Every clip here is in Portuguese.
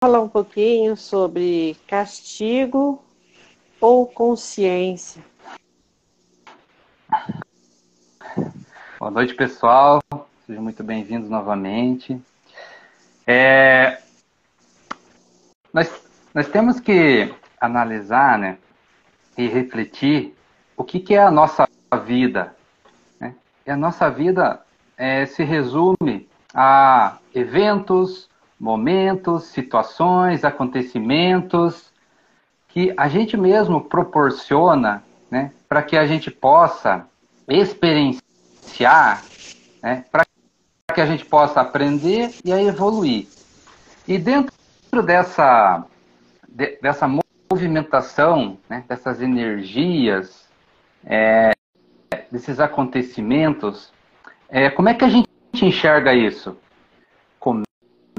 falar um pouquinho sobre castigo ou consciência. Boa noite, pessoal. Sejam muito bem-vindos novamente. Nós temos que analisar, né, e refletir o que é a nossa vida, né? E a nossa vida se resume a eventos, momentos, situações, acontecimentos que a gente mesmo proporciona, né, para que a gente possa experienciar, né, para que a gente possa aprender e a evoluir. E dentro dessa movimentação, né, dessas energias, desses acontecimentos, como é que a gente enxerga isso? Como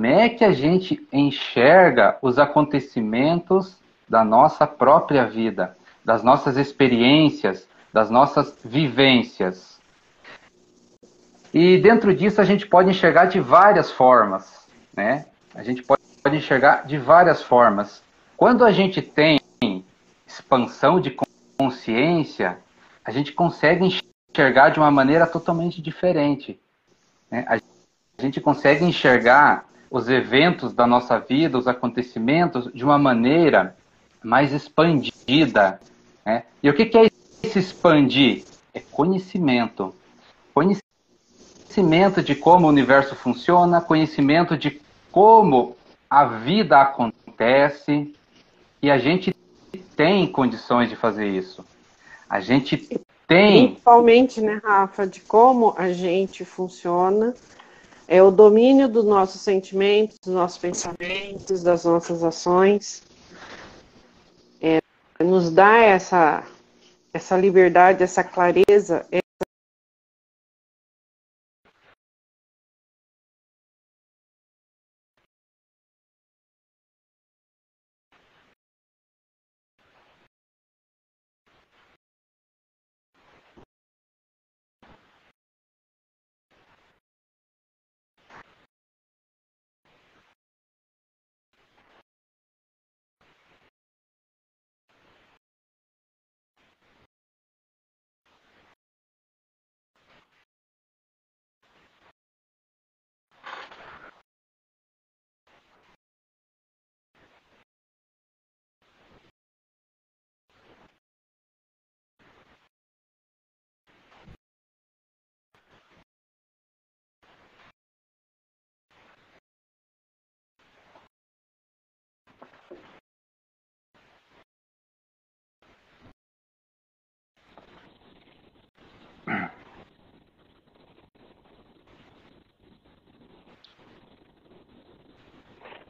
é que a gente enxerga os acontecimentos da nossa própria vida, das nossas experiências, das nossas vivências? E dentro disso a gente pode enxergar de várias formas, né? A gente pode enxergar de várias formas. Quando a gente tem expansão de consciência, a gente consegue enxergar de uma maneira totalmente diferente, né? A gente consegue enxergar os eventos da nossa vida, os acontecimentos, de uma maneira mais expandida, né? E o que é esse expandir? É conhecimento. Conhecimento de como o universo funciona, conhecimento de como a vida acontece, e a gente tem condições de fazer isso. A gente tem. Principalmente, né, Rafa, de como a gente funciona, é o domínio dos nossos sentimentos, dos nossos pensamentos, das nossas ações. Nos dá essa liberdade, essa clareza.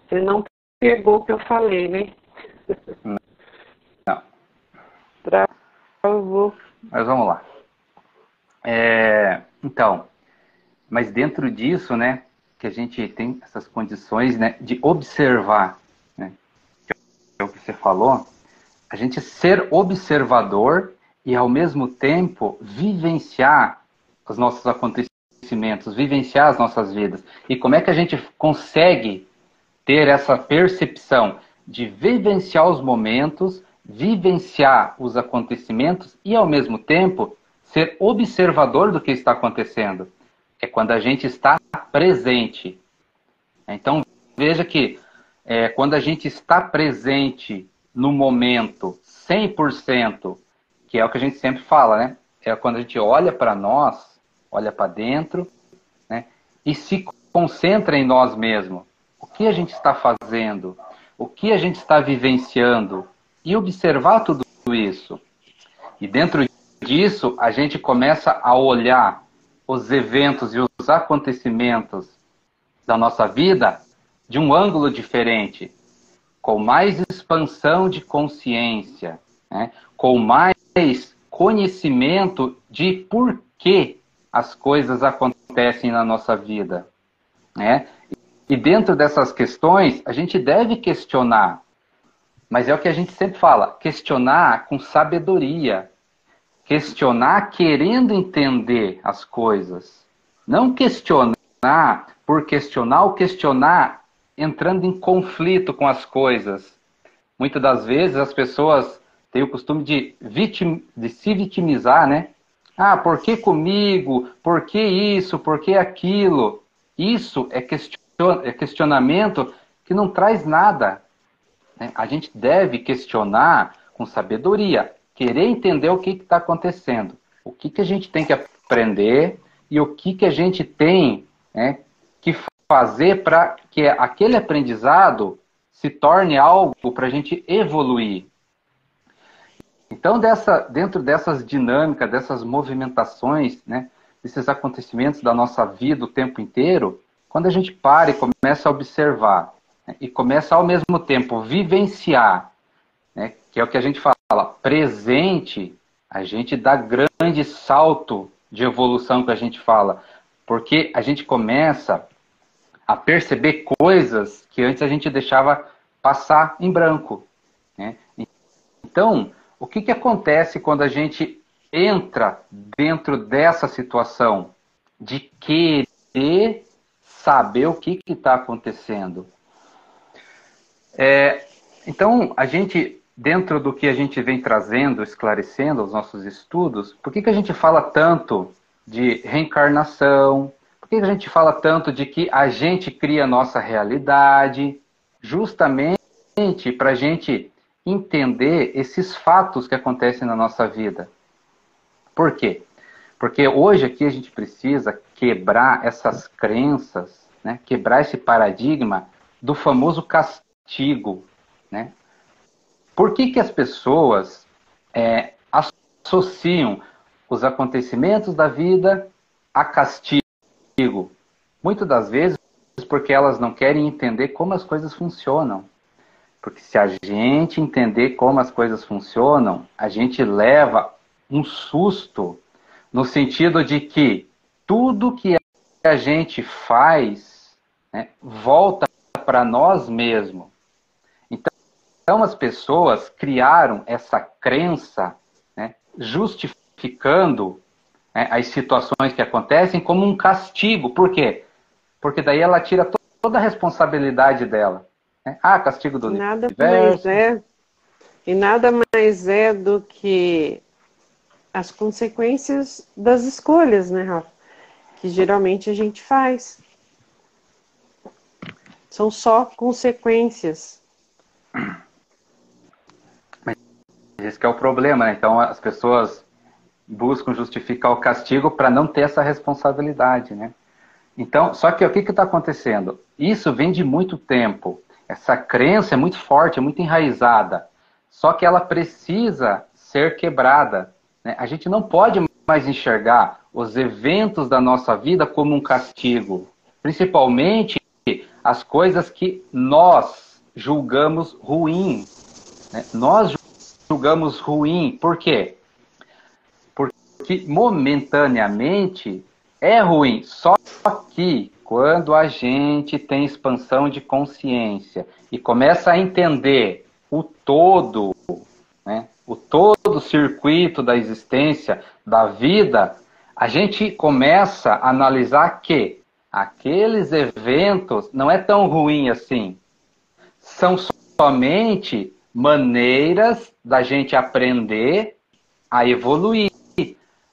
Você não pegou o que eu falei, né? Não. Travou. Mas vamos lá. Então, mas dentro disso, né, que a gente tem essas condições, né, de observar, né, que é o que você falou, a gente ser observador e ao mesmo tempo vivenciar os nossos acontecimentos, vivenciar as nossas vidas. E como é que a gente consegue ter essa percepção de vivenciar os momentos, vivenciar os acontecimentos e, ao mesmo tempo, ser observador do que está acontecendo? É quando a gente está presente. Então, veja que quando a gente está presente no momento 100%, que é o que a gente sempre fala, né? É quando a gente olha para nós, olha para dentro, né? E se concentra em nós mesmos. O que a gente está fazendo? O que a gente está vivenciando? E observar tudo isso. E dentro disso, a gente começa a olhar os eventos e os acontecimentos da nossa vida de um ângulo diferente, com mais expansão de consciência, né? Com mais conhecimento de por que as coisas acontecem na nossa vida, né? E dentro dessas questões, a gente deve questionar, mas é o que a gente sempre fala, questionar com sabedoria, questionar querendo entender as coisas, não questionar por questionar ou questionar entrando em conflito com as coisas. Muitas das vezes as pessoas têm o costume de se vitimizar, né? Ah, por que comigo? Por que isso? Por que aquilo? Isso é questionamento que não traz nada, né? A gente deve questionar com sabedoria, querer entender o que está acontecendo, o que a gente tem que aprender e o que a gente tem, né, que fazer para que aquele aprendizado se torne algo para a gente evoluir. Então, dentro dessas dinâmicas, dessas movimentações, né, desses acontecimentos da nossa vida o tempo inteiro, quando a gente para e começa a observar, né, e começa ao mesmo tempo vivenciar, né, que é o que a gente fala, presente, a gente dá grande salto de evolução que a gente fala, porque a gente começa a perceber coisas que antes a gente deixava passar em branco, né? Então, o que acontece quando a gente entra dentro dessa situação de querer saber o que está acontecendo? Então, a gente, dentro do que a gente vem trazendo, esclarecendo os nossos estudos, por que a gente fala tanto de reencarnação? Por que a gente fala tanto de que a gente cria a nossa realidade? Justamente para a gente entender esses fatos que acontecem na nossa vida. Por quê? Porque hoje aqui a gente precisa quebrar essas crenças, né? Quebrar esse paradigma do famoso castigo, né? Por que as pessoas associam os acontecimentos da vida a castigo? Muitas das vezes porque elas não querem entender como as coisas funcionam. Porque se a gente entender como as coisas funcionam, a gente leva um susto no sentido de que tudo que a gente faz, né, volta para nós mesmos. Então as pessoas criaram essa crença, né, justificando, né, as situações que acontecem como um castigo. Por quê? Porque daí ela tira toda a responsabilidade dela. Ah, castigo do universo. Nada mais é do que as consequências das escolhas, né, Rafa? Que geralmente a gente faz. São só consequências. Mas esse que é o problema, né? Então as pessoas buscam justificar o castigo para não ter essa responsabilidade, né? Então, só que o que está acontecendo? Isso vem de muito tempo. Essa crença é muito forte, é muito enraizada. Só que ela precisa ser quebrada, né? A gente não pode mais enxergar os eventos da nossa vida como um castigo. Principalmente as coisas que nós julgamos ruim, né? Nós julgamos ruim. Por quê? Porque momentaneamente é ruim. Só que quando a gente tem expansão de consciência e começa a entender o todo, né, o todo circuito da existência, da vida, a gente começa a analisar que aqueles eventos não é tão ruim assim. São somente maneiras da gente aprender a evoluir,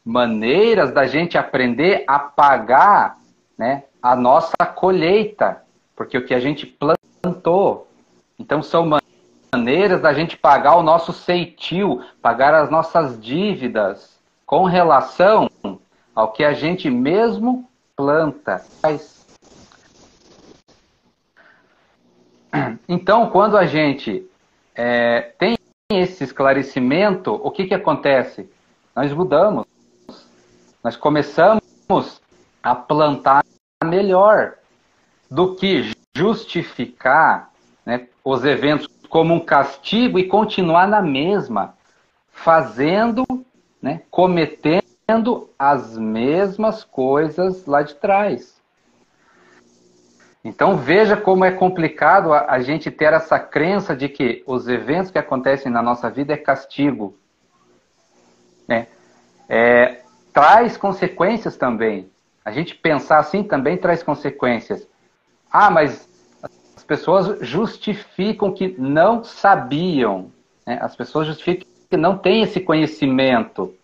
maneiras da gente aprender a pagar, né, a nossa colheita, porque o que a gente plantou. Então são maneiras da gente pagar o nosso ceitil, pagar as nossas dívidas com relação ao que a gente mesmo planta. Então, quando a gente tem esse esclarecimento, o que acontece? Nós mudamos. Nós começamos a plantar melhor do que justificar, né, os eventos como um castigo e continuar na mesma, fazendo, né, cometendo as mesmas coisas lá de trás. Então veja como é complicado a gente ter essa crença de que os eventos que acontecem na nossa vida é castigo, né? Traz consequências também. A gente pensar assim também traz consequências. Ah, mas as pessoas justificam que não sabiam, né? As pessoas justificam que não têm esse conhecimento.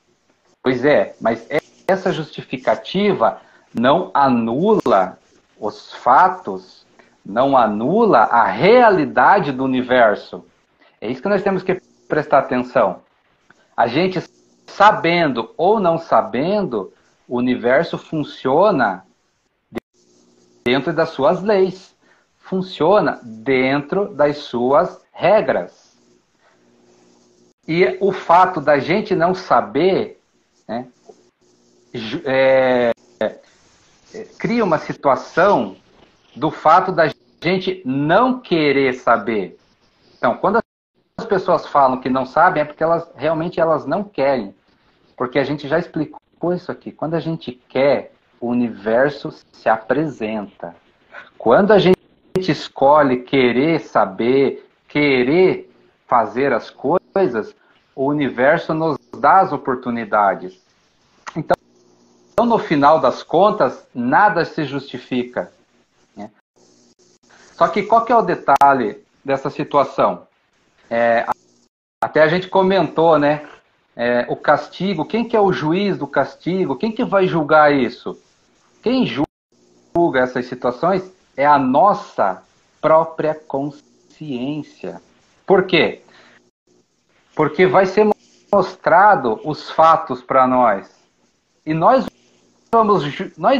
Pois é, mas essa justificativa não anula os fatos, não anula a realidade do universo. É isso que nós temos que prestar atenção. A gente, sabendo ou não sabendo, o universo funciona dentro das suas leis, funciona dentro das suas regras. E o fato da gente não saber, né, cria uma situação do fato da gente não querer saber. Então, quando as pessoas falam que não sabem, é porque realmente elas não querem. Porque a gente já explicou isso aqui. Quando a gente quer, o universo se apresenta. Quando a gente escolhe querer saber, querer fazer as coisas, o universo nos dá as oportunidades. Então, no final das contas, nada se justifica, né? Só que qual que é o detalhe dessa situação? Até a gente comentou, né? O castigo, quem que é o juiz do castigo? Quem que vai julgar isso? Quem julga essas situações é a nossa própria consciência. Por quê? Porque vai ser mostrado os fatos para nós. E nós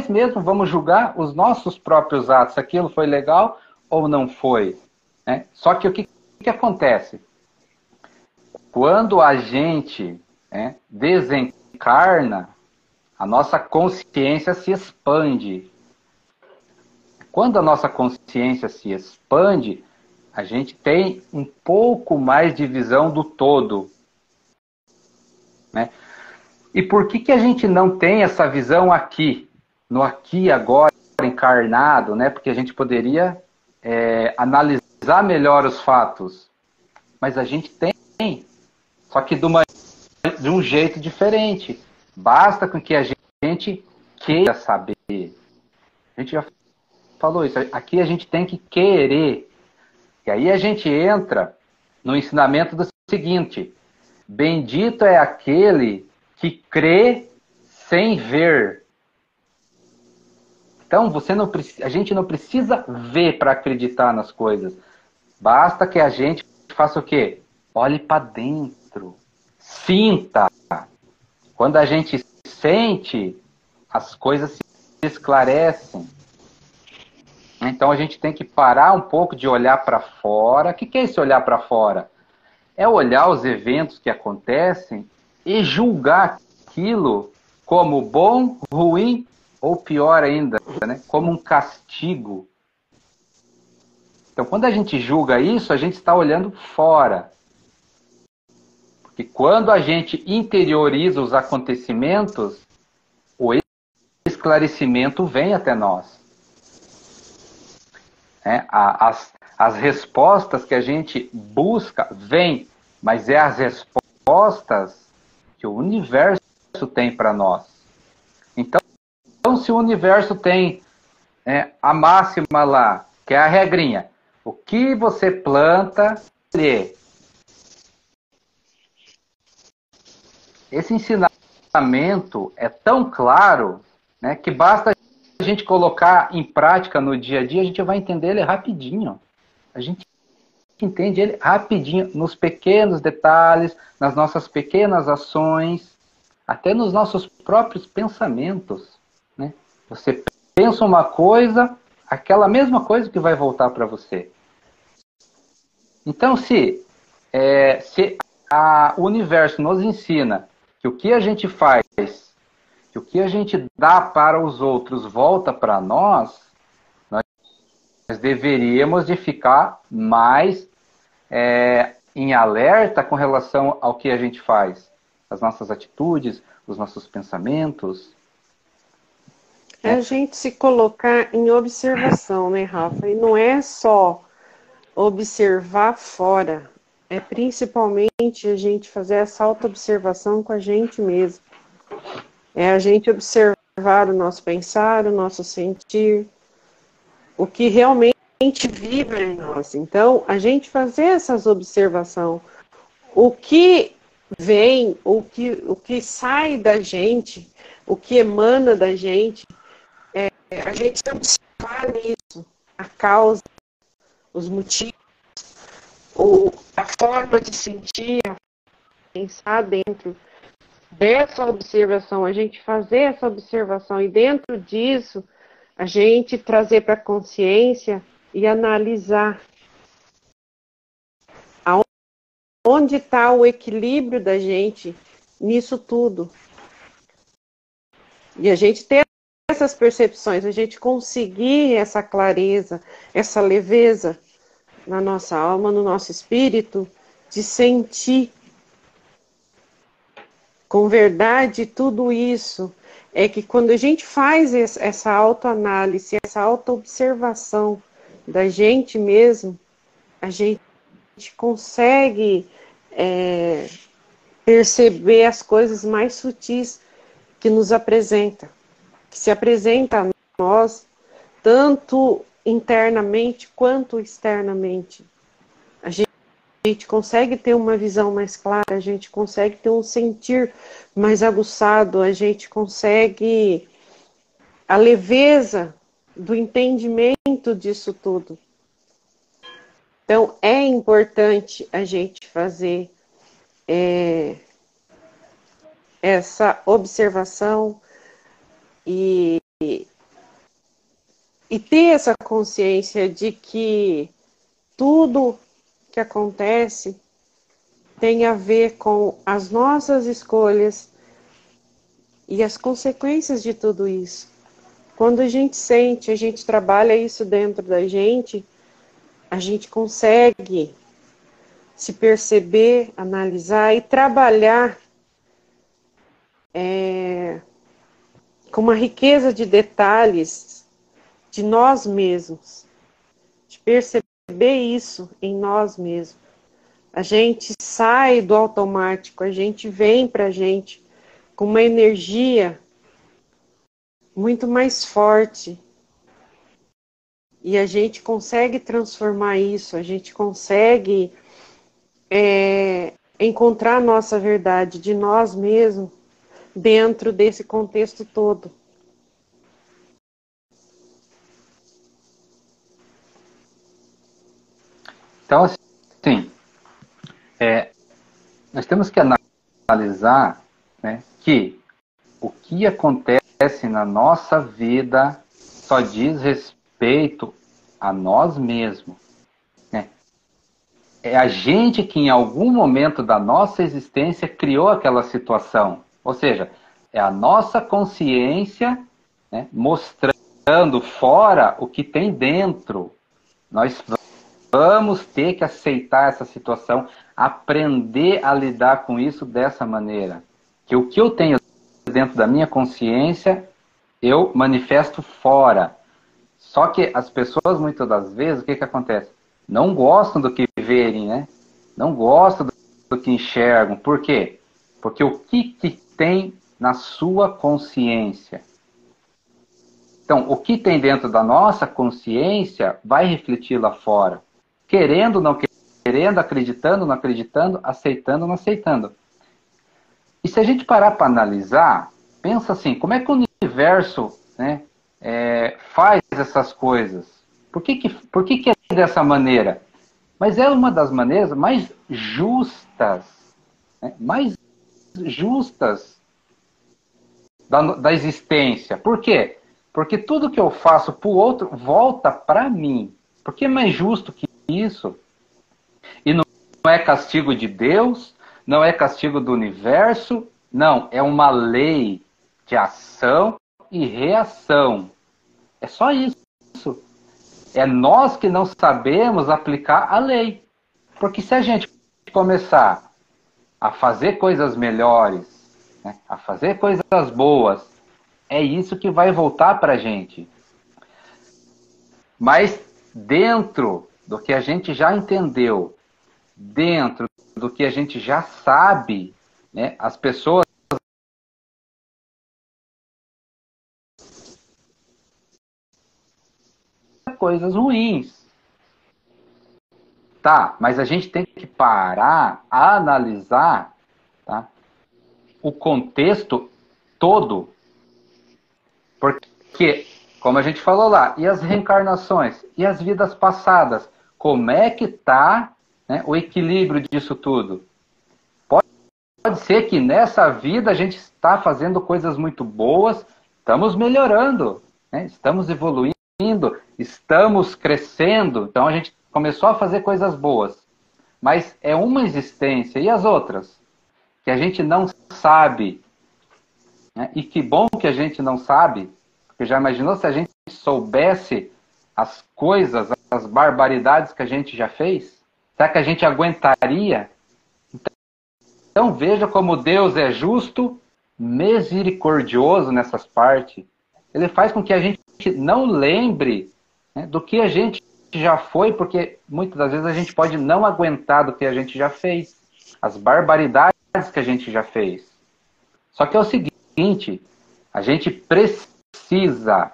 mesmos vamos julgar os nossos próprios atos. Aquilo foi legal ou não foi, né? Só que o que acontece? Quando a gente, né, desencarna, a nossa consciência se expande. Quando a nossa consciência se expande, a gente tem um pouco mais de visão do todo, né? E por que a gente não tem essa visão aqui, no aqui agora, encarnado, né? Porque a gente poderia analisar melhor os fatos, mas a gente tem, só que de um jeito diferente. Basta com que a gente queira saber. A gente já falou isso. Aqui a gente tem que querer. E aí a gente entra no ensinamento do seguinte: bendito é aquele que crê sem ver. Então a gente não precisa ver para acreditar nas coisas. Basta que a gente faça o quê? Olhe para dentro. Sinta. Quando a gente sente, as coisas se esclarecem. Então a gente tem que parar um pouco de olhar para fora. O que é esse olhar para fora? É olhar os eventos que acontecem e julgar aquilo como bom, ruim ou pior ainda, né? Como um castigo. Então quando a gente julga isso, a gente está olhando fora. Porque quando a gente interioriza os acontecimentos, o esclarecimento vem até nós. As respostas que a gente busca vêm, mas é as respostas que o universo tem para nós. Então, se o universo tem a máxima lá, que é a regrinha, o que você planta, colhe. Esse ensinamento é tão claro, né, que basta a gente colocar em prática no dia a dia, a gente vai entender ele rapidinho. A gente entende ele rapidinho, nos pequenos detalhes, nas nossas pequenas ações, até nos nossos próprios pensamentos, né? Você pensa uma coisa, aquela mesma coisa que vai voltar para você. Então, se o universo nos ensina que o que a gente faz, que o que a gente dá para os outros volta para nós deveríamos de ficar mais em alerta com relação ao que a gente faz, as nossas atitudes, os nossos pensamentos. É a gente se colocar em observação, né, Rafa? E não é só observar fora, é principalmente a gente fazer essa auto-observação com a gente mesmo. É a gente observar o nosso pensar, o nosso sentir, o que realmente gente vibra em nós. Então, a gente fazer essas observações, o que vem, o que sai da gente, o que emana da gente, a gente observar nisso, a causa, os motivos, a forma de sentir, pensar dentro dessa observação, a gente fazer essa observação e dentro disso a gente trazer para a consciência e analisar onde está o equilíbrio da gente nisso tudo. E a gente ter essas percepções, a gente conseguir essa clareza, essa leveza na nossa alma, no nosso espírito, de sentir com verdade tudo isso. É que quando a gente faz essa autoanálise, essa autoobservação da gente mesmo, a gente consegue perceber as coisas mais sutis que nos apresenta, que se apresenta a nós, tanto internamente quanto externamente. A gente consegue ter uma visão mais clara, a gente consegue ter um sentir mais aguçado, a gente consegue a leveza do entendimento disso tudo. Então, é importante a gente fazer essa observação e ter essa consciência de que tudo que acontece tem a ver com as nossas escolhas e as consequências de tudo isso. Quando a gente sente, a gente trabalha isso dentro da gente, a gente consegue se perceber, analisar e trabalhar com uma riqueza de detalhes de nós mesmos, de perceber isso em nós mesmos. A gente sai do automático, a gente vem para a gente com uma energia muito mais forte. E a gente consegue transformar isso, a gente consegue encontrar a nossa verdade de nós mesmos dentro desse contexto todo. Então, assim, nós temos que analisar, né, que o que acontece na nossa vida só diz respeito a nós mesmos. Né? É a gente que em algum momento da nossa existência criou aquela situação. Ou seja, é a nossa consciência, né, mostrando fora o que tem dentro. Nós vamos ter que aceitar essa situação, aprender a lidar com isso dessa maneira. Que o que eu tenho dentro da minha consciência, eu manifesto fora. Só que as pessoas, muitas das vezes, o que acontece? Não gostam do que verem, né? Não gostam do que enxergam. Por quê? Porque o que tem na sua consciência? Então, o que tem dentro da nossa consciência vai refletir lá fora. Querendo, não querendo, acreditando, não acreditando, aceitando, não aceitando. E se a gente parar para analisar, pensa assim, como é que o universo, né, faz essas coisas? Por que é dessa maneira? Mas é uma das maneiras mais justas, né, da existência. Por quê? Porque tudo que eu faço para o outro volta para mim. Por que é mais justo que isso? E não é castigo de Deus, não é castigo do universo, não, é uma lei de ação e reação. É só isso. É nós que não sabemos aplicar a lei. Porque se a gente começar a fazer coisas melhores, né, a fazer coisas boas, é isso que vai voltar para a gente. Mas dentro do que a gente já entendeu, dentro do que a gente já sabe, né, as pessoas coisas ruins. Tá, mas a gente tem que parar, analisar, tá, o contexto todo. Porque, como a gente falou lá, e as reencarnações? E as vidas passadas? Como é que está, né, o equilíbrio disso tudo? Pode ser que nessa vida a gente está fazendo coisas muito boas, estamos melhorando, né, estamos evoluindo, estamos crescendo, então a gente começou a fazer coisas boas. Mas é uma existência, e as outras? Que a gente não sabe, né? E que bom que a gente não sabe, porque já imaginou se a gente soubesse as coisas, as barbaridades que a gente já fez? Será que a gente aguentaria? Então veja como Deus é justo, misericordioso nessas partes. Ele faz com que a gente não lembre, né, do que a gente já foi, porque muitas das vezes a gente pode não aguentar do que a gente já fez, as barbaridades que a gente já fez. Só que é o seguinte, a gente precisa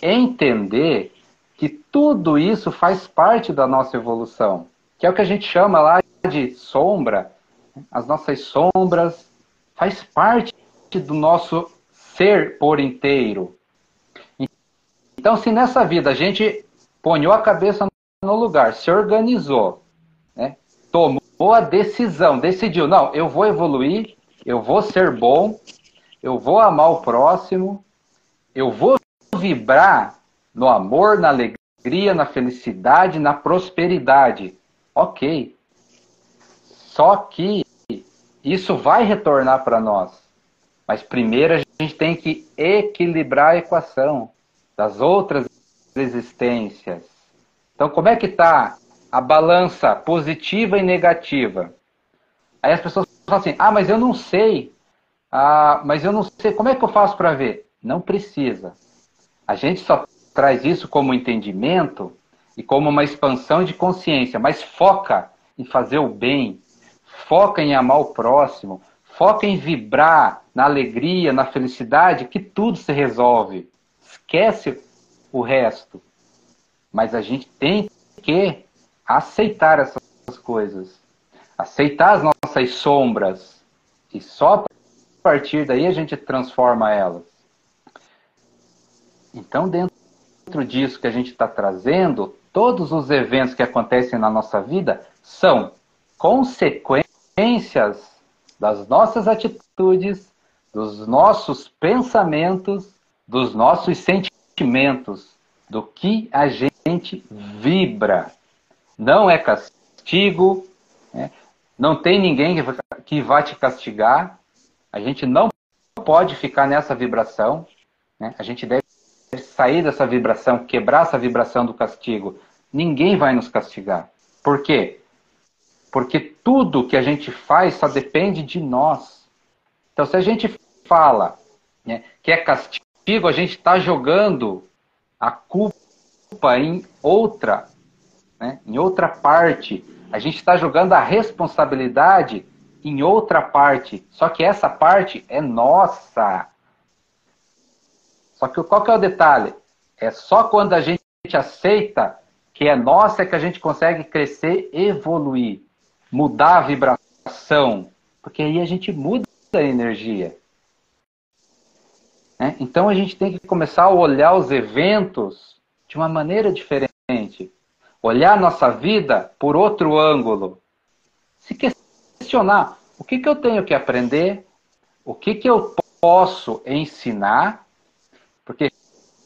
entender que tudo isso faz parte da nossa evolução, que é o que a gente chama lá de sombra. As nossas sombras faz parte do nosso ser por inteiro. Então, se nessa vida a gente ponhou a cabeça no lugar, se organizou, né, tomou a decisão, decidiu, não, eu vou evoluir, eu vou ser bom, eu vou amar o próximo, eu vou vibrar no amor, na alegria, na felicidade, na prosperidade. Ok. Só que isso vai retornar para nós. Mas primeiro a gente tem que equilibrar a equação das outras existências. Então, como é que está a balança positiva e negativa? Aí as pessoas falam assim, mas eu não sei. Mas eu não sei, como é que eu faço para ver? Não precisa. A gente só traz isso como entendimento e como uma expansão de consciência, mas foca em fazer o bem, foca em amar o próximo, foca em vibrar na alegria, na felicidade, que tudo se resolve. Esquece o resto. Mas a gente tem que aceitar essas coisas. Aceitar as nossas sombras. E só a partir daí a gente transforma elas. Então, dentro disso que a gente está trazendo, todos os eventos que acontecem na nossa vida são consequências das nossas atitudes, dos nossos pensamentos, dos nossos sentimentos, do que a gente vibra. Não é castigo, né? Não tem ninguém que vai te castigar. A gente não pode ficar nessa vibração, né? A gente deve sair dessa vibração, quebrar essa vibração do castigo. Ninguém vai nos castigar. Por quê? Porque tudo que a gente faz só depende de nós. Então, se a gente fala, né, que é castigo, a gente está jogando a culpa em outra, né, em outra parte. A gente está jogando a responsabilidade em outra parte. Só que essa parte é nossa. Só que qual que é o detalhe? É só quando a gente aceita que é nossa que a gente consegue crescer, evoluir, mudar a vibração. Porque aí a gente muda a energia. Né? Então a gente tem que começar a olhar os eventos de uma maneira diferente. Olhar a nossa vida por outro ângulo. Se questionar, o que eu tenho que aprender? O que eu posso ensinar? Porque,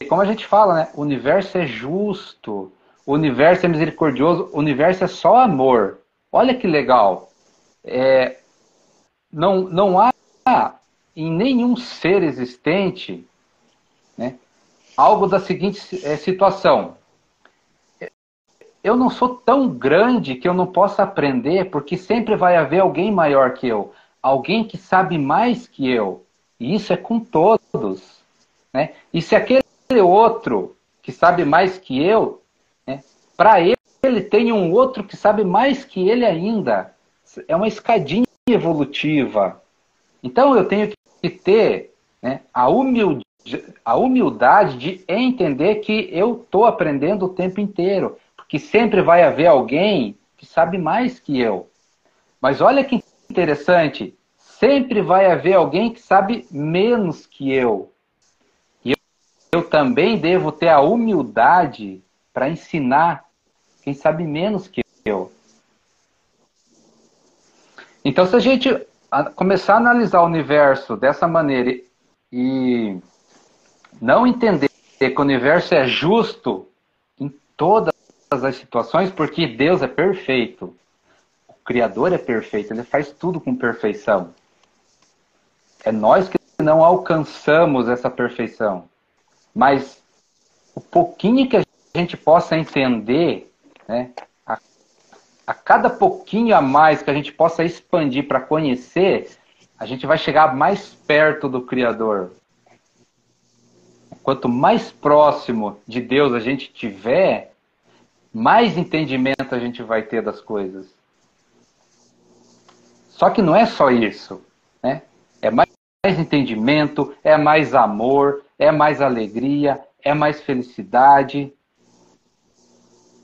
como a gente fala, né? O universo é justo, o universo é misericordioso, o universo é só amor. Olha que legal. Não há em nenhum ser existente, né, algo da seguinte situação. Eu não sou tão grande que eu não possa aprender, porque sempre vai haver alguém maior que eu. Alguém que sabe mais que eu. E isso é com todos. Né? E se aquele outro que sabe mais que eu, né, para ele tem um outro que sabe mais que ele ainda. É uma escadinha evolutiva. Então eu tenho que ter, né, a humildade de entender que eu estou aprendendo o tempo inteiro. que sempre vai haver alguém que sabe mais que eu. Mas olha que interessante, sempre vai haver alguém que sabe menos que eu. E eu também devo ter a humildade para ensinar quem sabe menos que eu. Então, se a gente começar a analisar o universo dessa maneira e não entender que o universo é justo em todas as situações, porque Deus é perfeito. O Criador é perfeito, ele faz tudo com perfeição. É nós que não alcançamos essa perfeição. Mas o pouquinho que a gente possa entender, né, a cada pouquinho a mais que a gente possa expandir para conhecer, a gente vai chegar mais perto do Criador. Quanto mais próximo de Deus a gente tiver, mais entendimento a gente vai ter das coisas. Só que não é só isso, né? É mais entendimento, é mais amor, é mais alegria, é mais felicidade.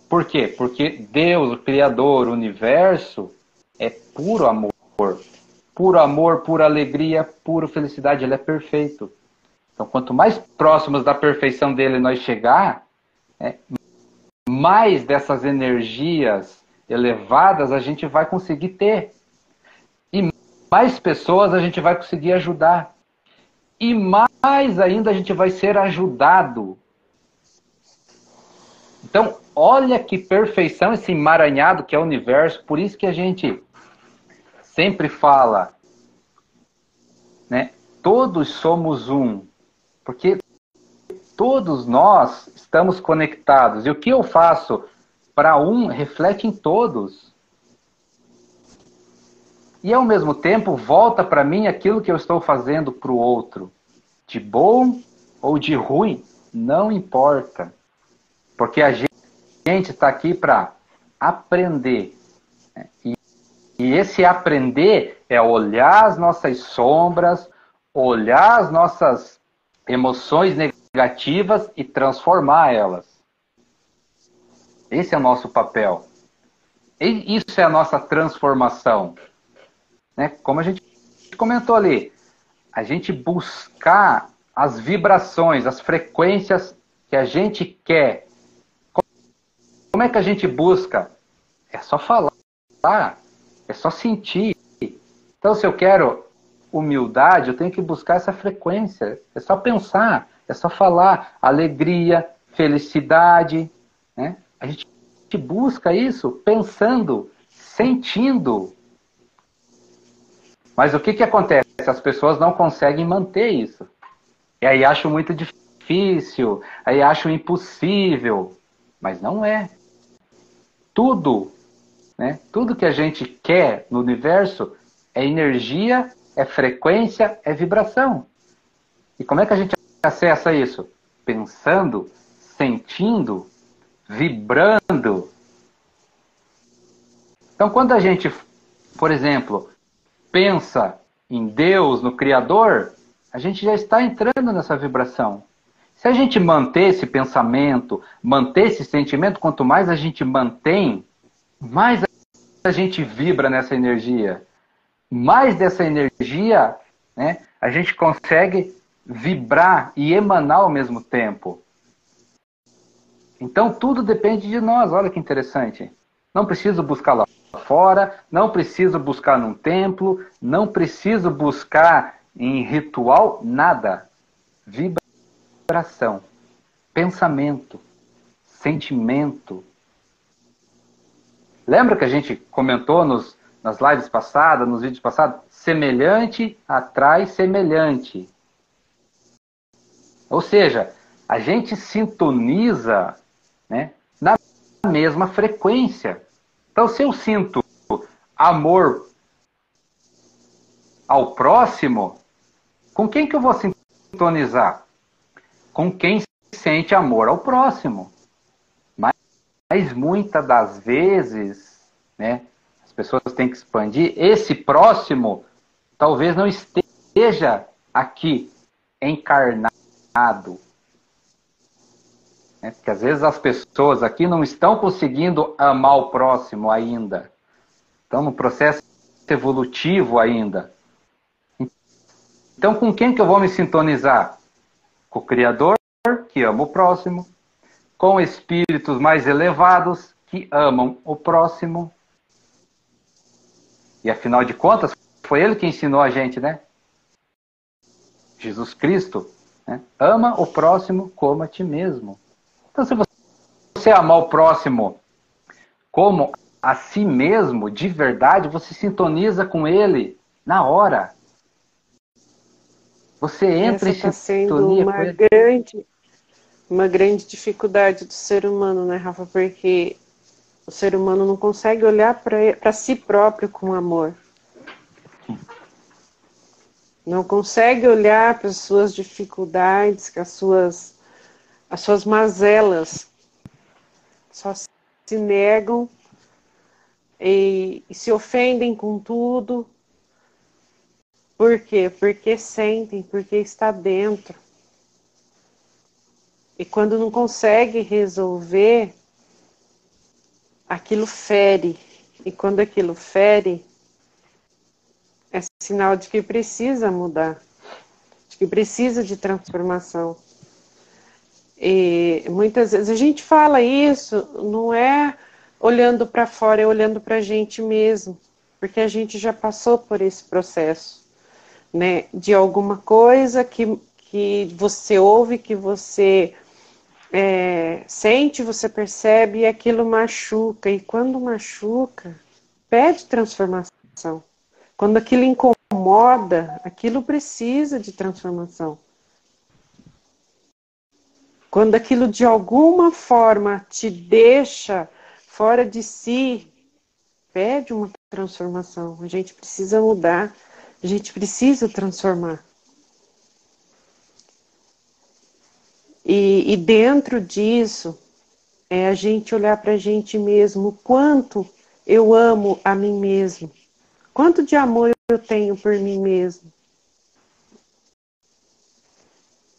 Por quê? Porque Deus, o Criador, o universo, é puro amor. Puro amor, pura alegria, pura felicidade. Ele é perfeito. Então, quanto mais próximos da perfeição dele nós chegar, mais dessas energias elevadas a gente vai conseguir ter. E mais pessoas a gente vai conseguir ajudar. E mais ainda a gente vai ser ajudado. Então, olha que perfeição esse emaranhado que é o universo. Por isso que a gente sempre fala, né? Todos somos um. Porque todos nós estamos conectados. E o que eu faço para um reflete em todos. E ao mesmo tempo volta para mim aquilo que eu estou fazendo para o outro. De bom ou de ruim, não importa. Porque a gente está aqui para aprender. E esse aprender é olhar as nossas sombras, olhar as nossas emoções negativas e transformar elas. Esse é o nosso papel. E isso é a nossa transformação. Né? Como a gente comentou ali, a gente buscar as vibrações, as frequências que a gente quer. Como é que a gente busca? É só falar, é só sentir. Então, se eu quero humildade, eu tenho que buscar essa frequência. É só pensar, é só falar. Alegria, felicidade. Né? A gente busca isso pensando, sentindo. Mas o que acontece? As pessoas não conseguem manter isso. E aí acham muito difícil, aí acham impossível. Mas não é. Tudo, né? Tudo que a gente quer no universo é energia, é frequência, é vibração. E como é que a gente acessa isso? Pensando, sentindo, vibrando. Então, quando a gente, por exemplo, pensa em Deus, no Criador, a gente já está entrando nessa vibração. Se a gente manter esse pensamento, manter esse sentimento, quanto mais a gente mantém, mais a gente vibra nessa energia. Mais dessa energia, né, a gente consegue vibrar e emanar ao mesmo tempo. Então tudo depende de nós, olha que interessante. Não preciso buscar lá fora, não preciso buscar num templo, não preciso buscar em ritual, nada. Vibração, pensamento, sentimento. Lembra que a gente comentou nas lives passadas, nos vídeos passados? Semelhante atrai semelhante. Ou seja, a gente sintoniza, né, na mesma frequência. Então, se eu sinto amor ao próximo, com quem que eu vou sintonizar? Com quem sente amor ao próximo. Mas muitas das vezes, né, as pessoas têm que expandir. Esse próximo talvez não esteja aqui encarnado. né? Porque às vezes as pessoas aqui não estão conseguindo amar o próximo ainda. Estão no processo evolutivo ainda. Então, com quem que eu vou me sintonizar? Com o Criador, que ama o próximo, com espíritos mais elevados, que amam o próximo. E afinal de contas, foi ele que ensinou a gente, né? Jesus Cristo, né? Ama o próximo como a ti mesmo. Então, se você amar o próximo como a si mesmo, de verdade, você sintoniza com ele na hora. Você entra Essa em está sendo sintonia com ele. uma grande dificuldade do ser humano, né, Rafa? Porque o ser humano não consegue olhar para si próprio com amor. Não consegue olhar para as suas dificuldades, as suas mazelas. Só se negam e se ofendem com tudo. Por quê? Porque sentem, porque está dentro. E quando não consegue resolver, aquilo fere. E quando aquilo fere, é sinal de que precisa mudar, de que precisa de transformação. E muitas vezes a gente fala isso, não é olhando para fora, é olhando para a gente mesmo, porque a gente já passou por esse processo, né? De alguma coisa que você ouve, que você sente, você percebe e aquilo machuca. E quando machuca, pede transformação. Quando aquilo incomoda, aquilo precisa de transformação. Quando aquilo de alguma forma te deixa fora de si, pede uma transformação. A gente precisa mudar, a gente precisa transformar. E dentro disso, é a gente olhar para a gente mesmo, o quanto eu amo a mim mesmo, quanto de amor eu tenho por mim mesmo.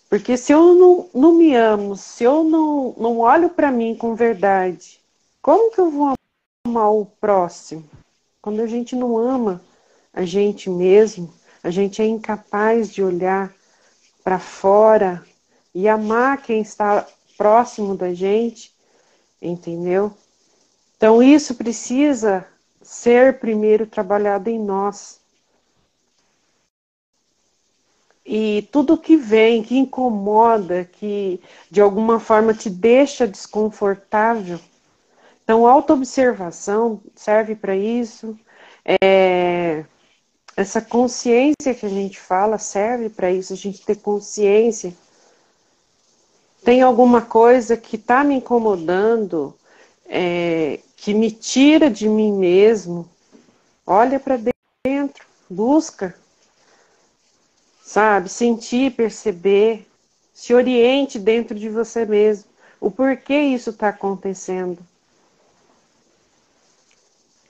Porque se eu não me amo, se eu não olho para mim com verdade, como que eu vou amar o próximo? Quando a gente não ama a gente mesmo, a gente é incapaz de olhar para fora e amar quem está próximo da gente, entendeu? Então isso precisa ser primeiro trabalhado em nós. E tudo que vem, que incomoda, que de alguma forma te deixa desconfortável. Então, autoobservação serve para isso. Essa consciência que a gente fala serve para isso, a gente ter consciência. Tem alguma coisa que está me incomodando, que me tira de mim mesmo. Olha para dentro, busca. Sabe? Sentir, perceber, se oriente dentro de você mesmo. O porquê isso está acontecendo.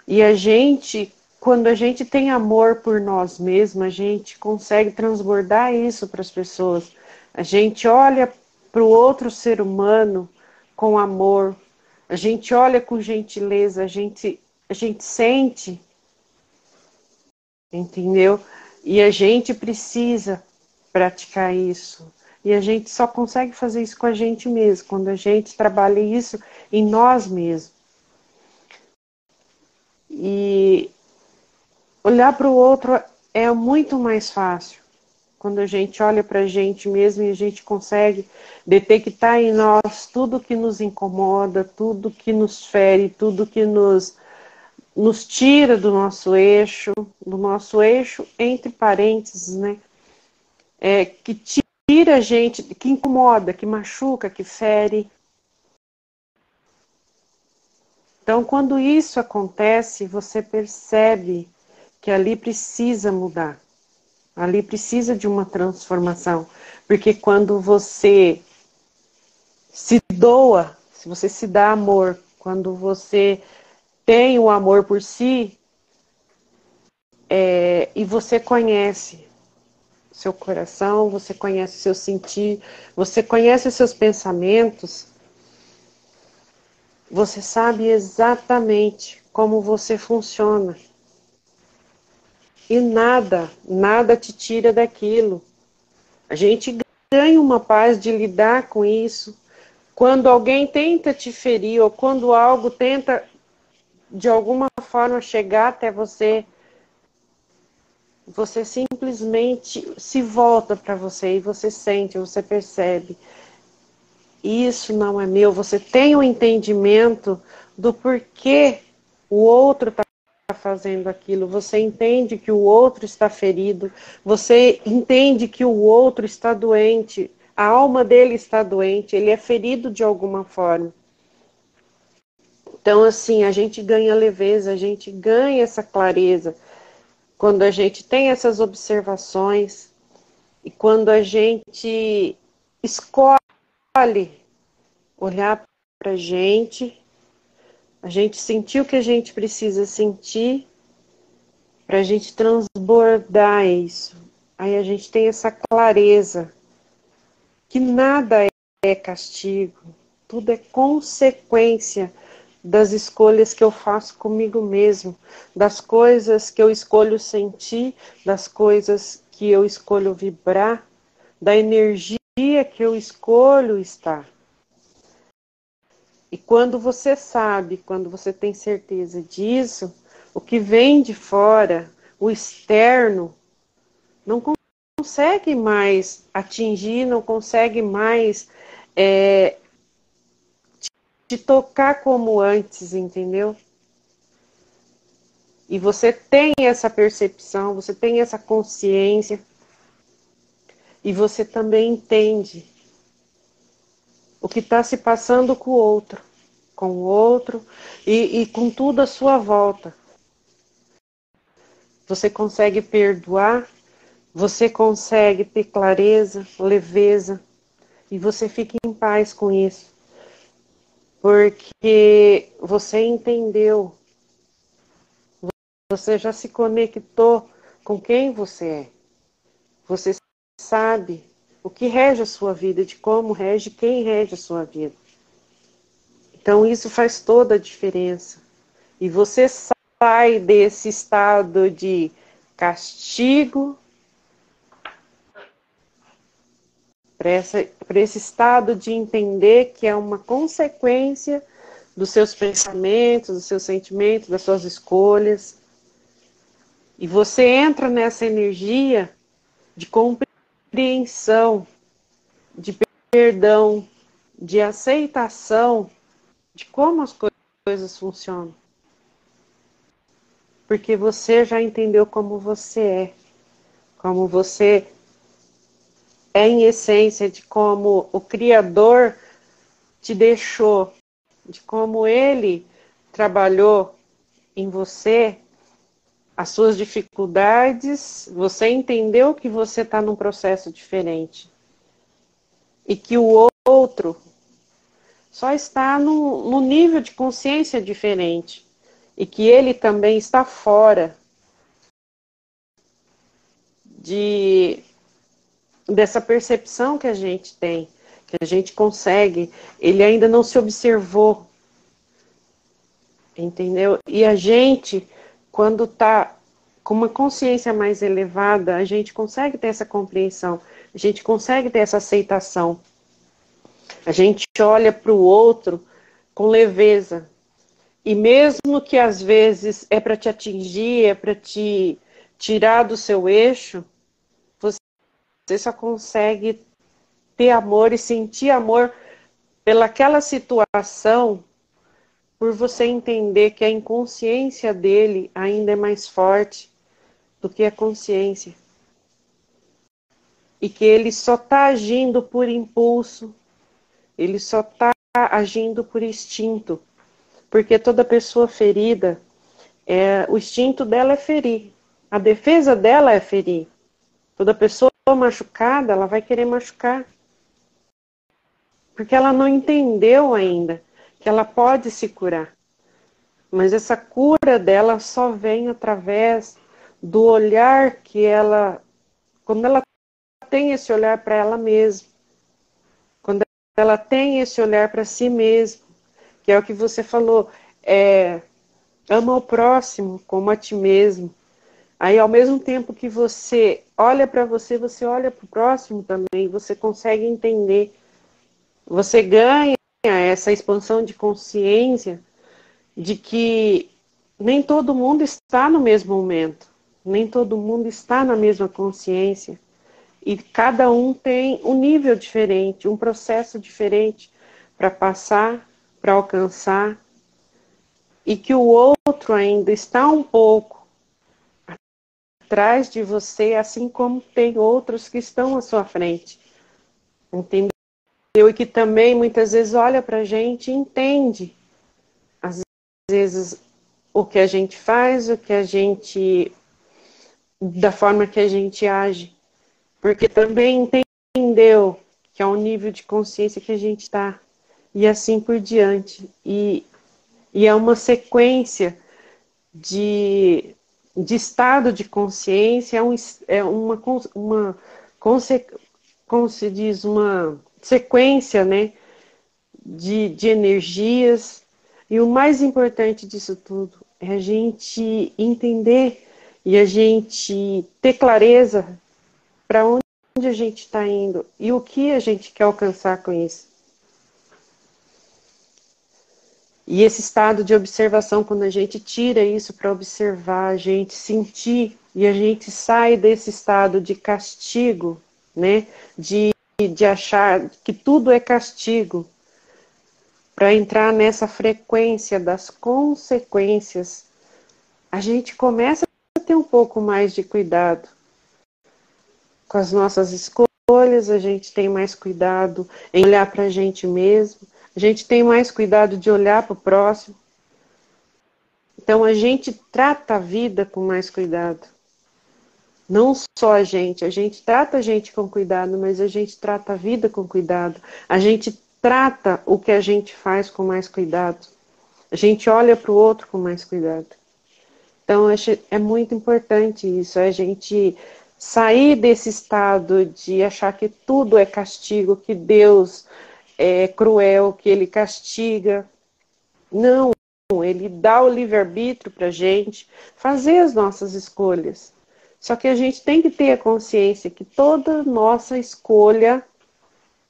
E a gente, quando a gente tem amor por nós mesmos, a gente consegue transbordar isso para as pessoas. A gente olha para o outro ser humano com amor, a gente olha com gentileza, a gente sente, entendeu? E a gente precisa praticar isso. E a gente só consegue fazer isso com a gente mesmo, quando a gente trabalha isso em nós mesmos. E olhar para o outro é muito mais fácil. Quando a gente olha para a gente mesmo e a gente consegue detectar em nós tudo que nos incomoda, tudo que nos fere, tudo que nos tira do nosso eixo entre parênteses, né? Que tira a gente, que incomoda, que machuca, que fere. Então, quando isso acontece, você percebe que ali precisa mudar. Ali precisa de uma transformação. Porque quando você se doa, se você se dá amor, quando você tem o amor por si, e você conhece seu coração, você conhece seu sentir, você conhece os seus pensamentos, você sabe exatamente como você funciona. E nada te tira daquilo. A gente ganha uma paz de lidar com isso. Quando alguém tenta te ferir, ou quando algo tenta, de alguma forma, chegar até você, você simplesmente se volta para você e você sente, você percebe. Isso não é meu. Você tem o entendimento do porquê o outro está fazendo aquilo. Você entende que o outro está ferido. Você entende que o outro está doente. A alma dele está doente. Ele é ferido de alguma forma. Então, assim, a gente ganha leveza, a gente ganha essa clareza quando a gente tem essas observações e quando a gente escolhe olhar para a gente sentir o que a gente precisa sentir para a gente transbordar isso. Aí a gente tem essa clareza que nada é castigo, tudo é consequência das escolhas que eu faço comigo mesmo, das coisas que eu escolho sentir, das coisas que eu escolho vibrar, da energia que eu escolho estar. E quando você sabe, quando você tem certeza disso, o que vem de fora, o externo, não consegue mais atingir, não consegue mais te tocar como antes, entendeu? E você tem essa percepção, você tem essa consciência, e você também entende o que está se passando com o outro e com tudo à sua volta. Você consegue perdoar, você consegue ter clareza, leveza, e você fica em paz com isso. Porque você entendeu, você já se conectou com quem você é. Você sabe o que rege a sua vida, de como rege, quem rege a sua vida. Então isso faz toda a diferença. E você sai desse estado de castigo para esse estado de entender que é uma consequência dos seus pensamentos, dos seus sentimentos, das suas escolhas. E você entra nessa energia de compreensão, de perdão, de aceitação de como as coisas funcionam. Porque você já entendeu como você é em essência, de como o Criador te deixou, de como Ele trabalhou em você, as suas dificuldades, você entendeu que você está num processo diferente. E que o outro só está no nível de consciência diferente. E que ele também está fora dessa percepção que a gente tem, que a gente consegue. Ele ainda não se observou, entendeu? E a gente, quando está com uma consciência mais elevada, a gente consegue ter essa compreensão, a gente consegue ter essa aceitação. A gente olha para o outro com leveza. E mesmo que às vezes é para te atingir, é para te tirar do seu eixo, você só consegue ter amor e sentir amor pelaquela situação, por você entender que a inconsciência dele ainda é mais forte do que a consciência. E que ele só está agindo por impulso, ele só está agindo por instinto. Porque toda pessoa ferida, o instinto dela é ferir. A defesa dela é ferir. Toda pessoa machucada, ela vai querer machucar. Porque ela não entendeu ainda que ela pode se curar. Mas essa cura dela só vem através do olhar que ela... Quando ela tem esse olhar para ela mesma. Quando ela tem esse olhar para si mesma. que é o que você falou, ama o próximo como a ti mesmo. Aí, ao mesmo tempo que você olha para você, você olha para o próximo também, você consegue entender, você ganha essa expansão de consciência de que nem todo mundo está no mesmo momento, nem todo mundo está na mesma consciência, e cada um tem um nível diferente, um processo diferente para passar, para alcançar, e que o outro ainda está um pouco atrás de você, assim como tem outros que estão à sua frente, entendeu? E que também muitas vezes olha para a gente e entende, às vezes, o que a gente faz, o que a gente, da forma que a gente age, porque também entendeu que é um nível de consciência que a gente está, e assim por diante. E é uma sequência de estado de consciência, como se diz, uma sequência, né, de energias. E o mais importante disso tudo é a gente entender e a gente ter clareza para onde a gente está indo e o que a gente quer alcançar com isso. E esse estado de observação, quando a gente tira isso para observar, a gente sentir e a gente sai desse estado de castigo, né? De achar que tudo é castigo, para entrar nessa frequência das consequências, a gente começa a ter um pouco mais de cuidado com as nossas escolhas, a gente tem mais cuidado em olhar para a gente mesmo, a gente tem mais cuidado de olhar para o próximo. Então a gente trata a vida com mais cuidado. Não só a gente trata a gente com cuidado, mas a gente trata a vida com cuidado. A gente trata o que a gente faz com mais cuidado. A gente olha para o outro com mais cuidado. Então é muito importante isso, a gente sair desse estado de achar que tudo é castigo, que Deus é cruel, que Ele castiga. Não, Ele dá o livre-arbítrio para a gente fazer as nossas escolhas. Só que a gente tem que ter a consciência que toda nossa escolha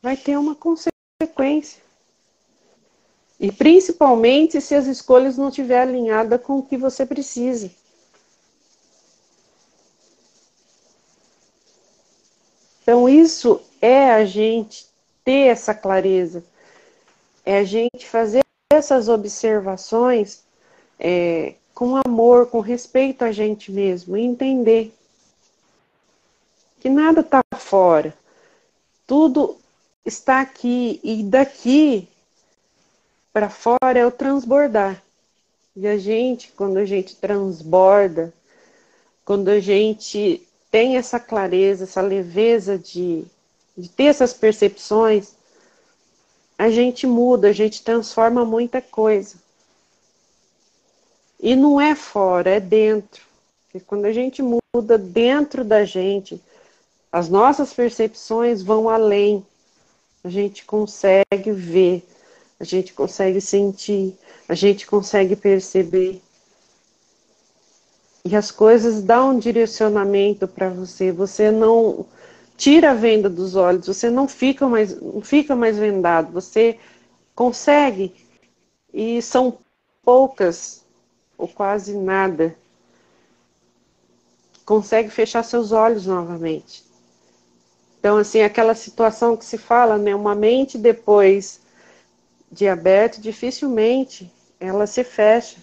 vai ter uma consequência. E principalmente se as escolhas não estiverem alinhadas com o que você precisa. Então isso é a gente ter essa clareza, é a gente fazer essas observações com amor, com respeito a gente mesmo, e entender que nada está fora, tudo está aqui, e daqui para fora é o transbordar. E a gente, quando a gente transborda, quando a gente tem essa clareza, essa leveza de ter essas percepções, a gente muda, a gente transforma muita coisa. E não é fora, é dentro. Porque quando a gente muda dentro da gente, as nossas percepções vão além. A gente consegue ver, a gente consegue sentir, a gente consegue perceber. E as coisas dão um direcionamento para você. Você não tira a venda dos olhos, você não fica mais vendado. Você consegue, e são poucas ou quase nada, consegue fechar seus olhos novamente. Então, assim, aquela situação que se fala, né, uma mente depois de aberta, dificilmente ela se fecha.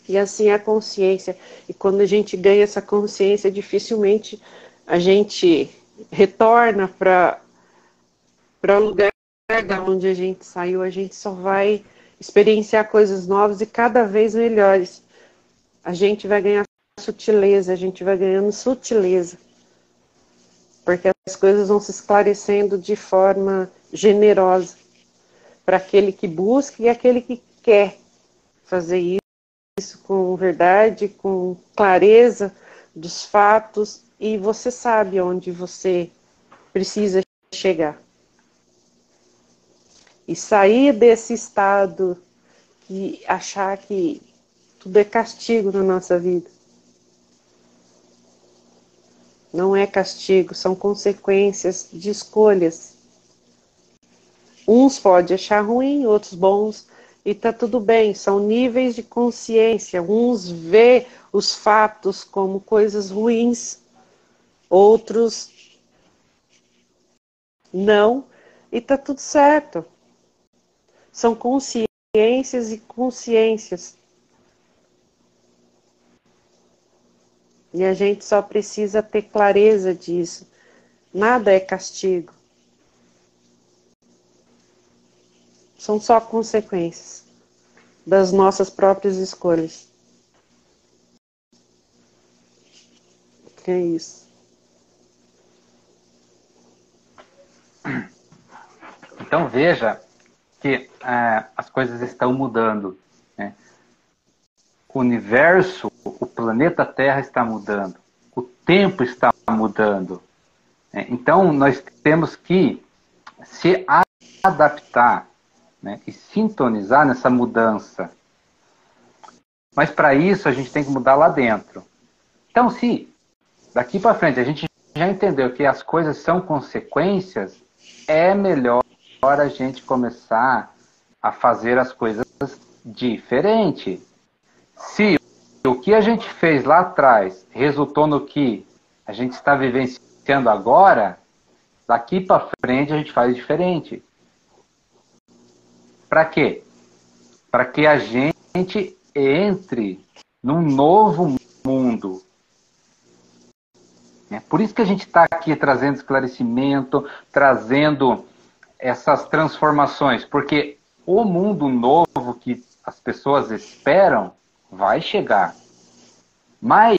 E assim é a consciência. E quando a gente ganha essa consciência, dificilmente a gente retorna para o lugar da onde a gente saiu. A gente só vai experienciar coisas novas e cada vez melhores. A gente vai ganhar sutileza, a gente vai ganhando sutileza. Porque as coisas vão se esclarecendo de forma generosa para aquele que busca e aquele que quer fazer isso com verdade, com clareza dos fatos, e você sabe onde você precisa chegar. e sair desse estado e achar que tudo é castigo na nossa vida. Não é castigo, são consequências de escolhas. Uns podem achar ruim, outros bons, e tá tudo bem, são níveis de consciência. Uns vê os fatos como coisas ruins, outros não, e tá tudo certo. São consciências e consciências. E a gente só precisa ter clareza disso. Nada é castigo. São só consequências das nossas próprias escolhas. É isso. Então veja que as coisas estão mudando, né? O universo, o planeta Terra está mudando, o tempo está mudando, né? Então nós temos que se adaptar, né? E sintonizar nessa mudança. Mas para isso a gente tem que mudar lá dentro. Então, se daqui para frente a gente já entendeu que as coisas são consequências, é melhor a gente começar a fazer as coisas diferente. Se o que a gente fez lá atrás resultou no que a gente está vivenciando agora, daqui para frente a gente faz diferente. Para quê? Para que a gente entre num novo mundo. É por isso que a gente está aqui trazendo esclarecimento, trazendo essas transformações, porque o mundo novo que as pessoas esperam vai chegar. Mas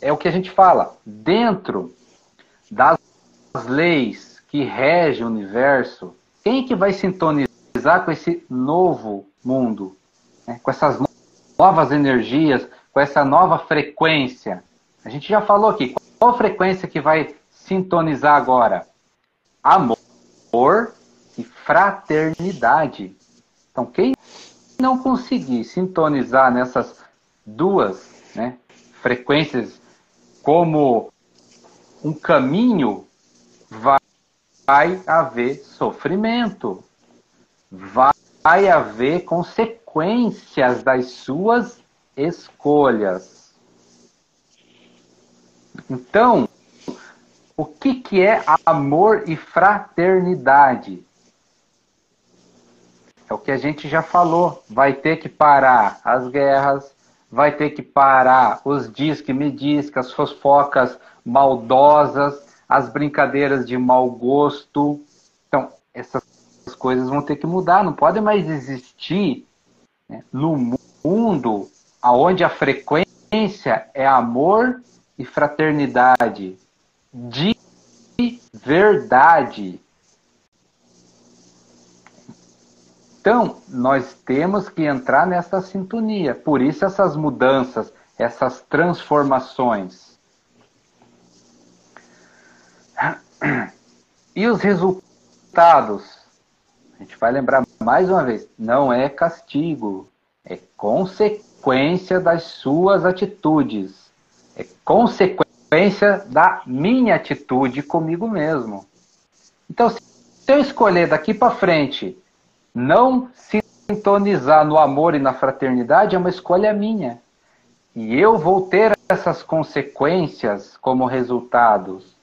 é o que a gente fala, dentro das leis que regem o universo, quem que vai sintonizar com esse novo mundo? Né? Com essas novas energias, com essa nova frequência? A gente já falou aqui, qual a frequência que vai sintonizar agora? Amor e fraternidade. Então, quem não conseguir sintonizar nessas duas, né, frequências como um caminho, vai haver sofrimento. Vai haver consequências das suas escolhas. Então, o que é amor e fraternidade? É o que a gente já falou. Vai ter que parar as guerras, vai ter que parar os diz que me diz, que as fofocas maldosas, as brincadeiras de mau gosto. Então, essas coisas vão ter que mudar. Não pode mais existir, né, no mundo onde a frequência é amor e fraternidade. De verdade. Então, nós temos que entrar nessa sintonia. Por isso essas mudanças, essas transformações. E os resultados? A gente vai lembrar mais uma vez, não é castigo, é consequência das suas atitudes. É consequência da minha atitude comigo mesmo. Então, se eu escolher daqui para frente não sintonizar no amor e na fraternidade, é uma escolha minha. E eu vou ter essas consequências como resultados.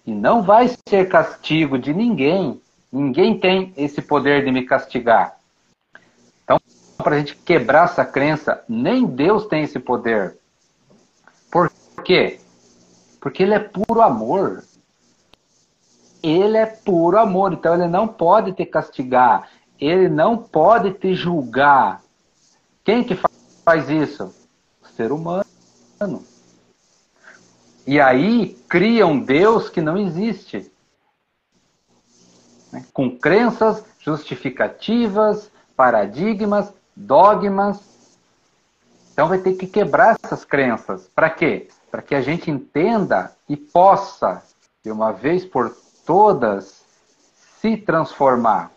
E não vai ser castigo de ninguém. Ninguém tem esse poder de me castigar. Então, para a gente quebrar essa crença, nem Deus tem esse poder. Por quê? Porque Ele é puro amor. Ele é puro amor, então Ele não pode te castigar. Ele não pode te julgar. Quem que faz isso? O ser humano. E aí cria um Deus que não existe. Né? Com crenças, justificativas, paradigmas, dogmas. Então vai ter que quebrar essas crenças. Para quê? Para que a gente entenda e possa, de uma vez por todas, se transformar.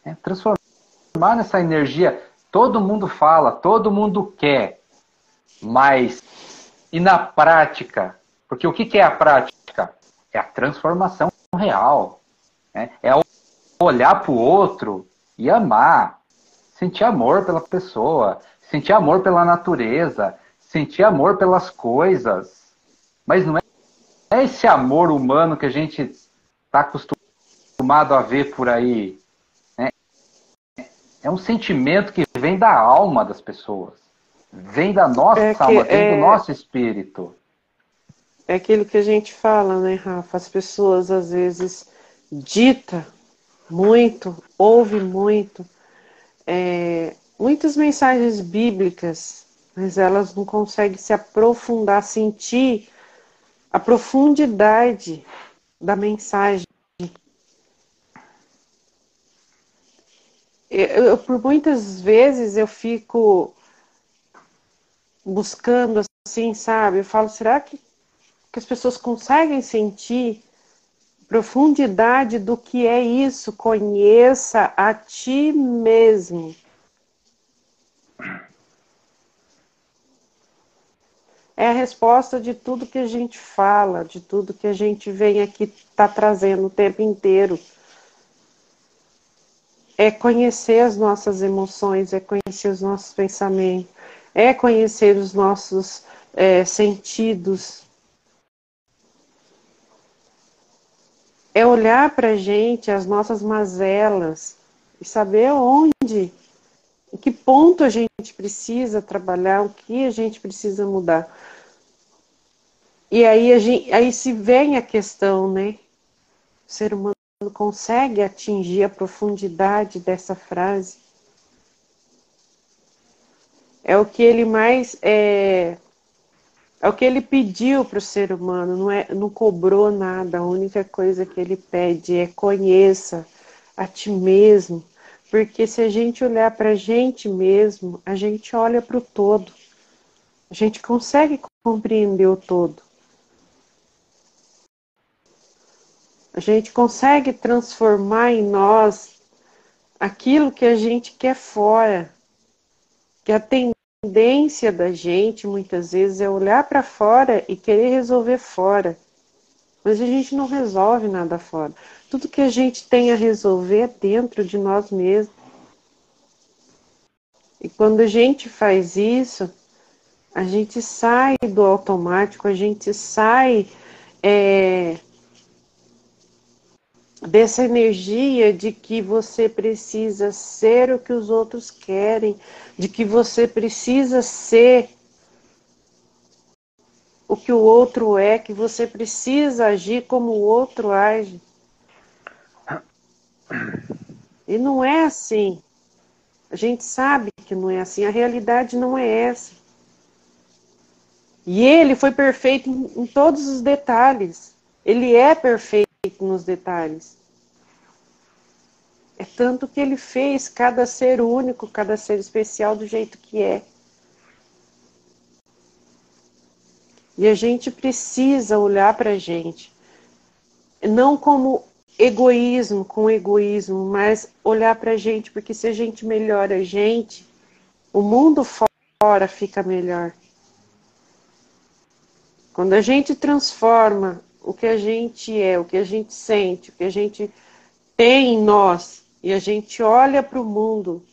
né? Transformar nessa energia. Todo mundo fala, todo mundo quer, mas e na prática? Porque o que é a prática? É a transformação real, né? É olhar para o outro e amar, sentir amor pela pessoa, sentir amor pela natureza, sentir amor pelas coisas. Mas não é esse amor humano que a gente está acostumado a ver por aí. Né? É um sentimento que vem da alma das pessoas, vem da nossa alma, vem do nosso espírito. É aquilo que a gente fala, né, Rafa? As pessoas às vezes dita muito, ouve muito, muitas mensagens bíblicas, mas elas não conseguem se aprofundar, sentir a profundidade da mensagem. Por muitas vezes eu fico buscando assim, sabe? Eu falo, será que as pessoas conseguem sentir profundidade do que é isso? Conheça a ti mesmo. É a resposta de tudo que a gente fala, de tudo que a gente vem aqui tá trazendo o tempo inteiro. É conhecer as nossas emoções, é conhecer os nossos pensamentos, é conhecer os nossos sentidos. É olhar para a gente, as nossas mazelas, e saber onde, em que ponto a gente precisa trabalhar, o que a gente precisa mudar. E aí se vem a questão, né? O ser humano consegue atingir a profundidade dessa frase. É o que ele mais é o que ele pediu para o ser humano, não cobrou nada. A única coisa que ele pede é conheça a ti mesmo, porque se a gente olhar para a gente mesmo, a gente olha para o todo, a gente consegue compreender o todo. A gente consegue transformar em nós aquilo que a gente quer fora. Que a tendência da gente, muitas vezes, é olhar para fora e querer resolver fora. Mas a gente não resolve nada fora. Tudo que a gente tem a resolver é dentro de nós mesmos. E quando a gente faz isso, a gente sai do automático, a gente sai dessa energia de que você precisa ser o que os outros querem, de que você precisa ser o que o outro é, que você precisa agir como o outro age. E não é assim. A gente sabe que não é assim. A realidade não é essa. E ele foi perfeito em todos os detalhes. Ele é perfeito nos detalhes. É tanto que ele fez cada ser único, cada ser especial do jeito que é. E a gente precisa olhar para a gente, não como egoísmo, com egoísmo, mas olhar para a gente, porque se a gente melhora a gente, o mundo fora fica melhor. Quando a gente transforma o que a gente é, o que a gente sente, o que a gente tem em nós, e a gente olha para o mundo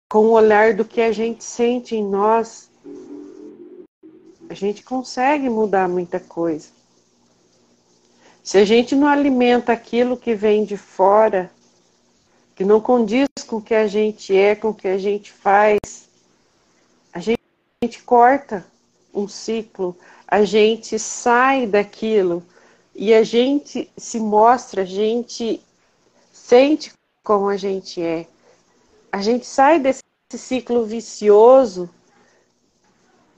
com o olhar do que a gente sente em nós, a gente consegue mudar muita coisa. Se a gente não alimenta aquilo que vem de fora, que não condiz com o que a gente é, com o que a gente faz, a gente corta um ciclo, a gente sai daquilo e a gente se mostra, a gente sente como a gente é. A gente sai desse ciclo vicioso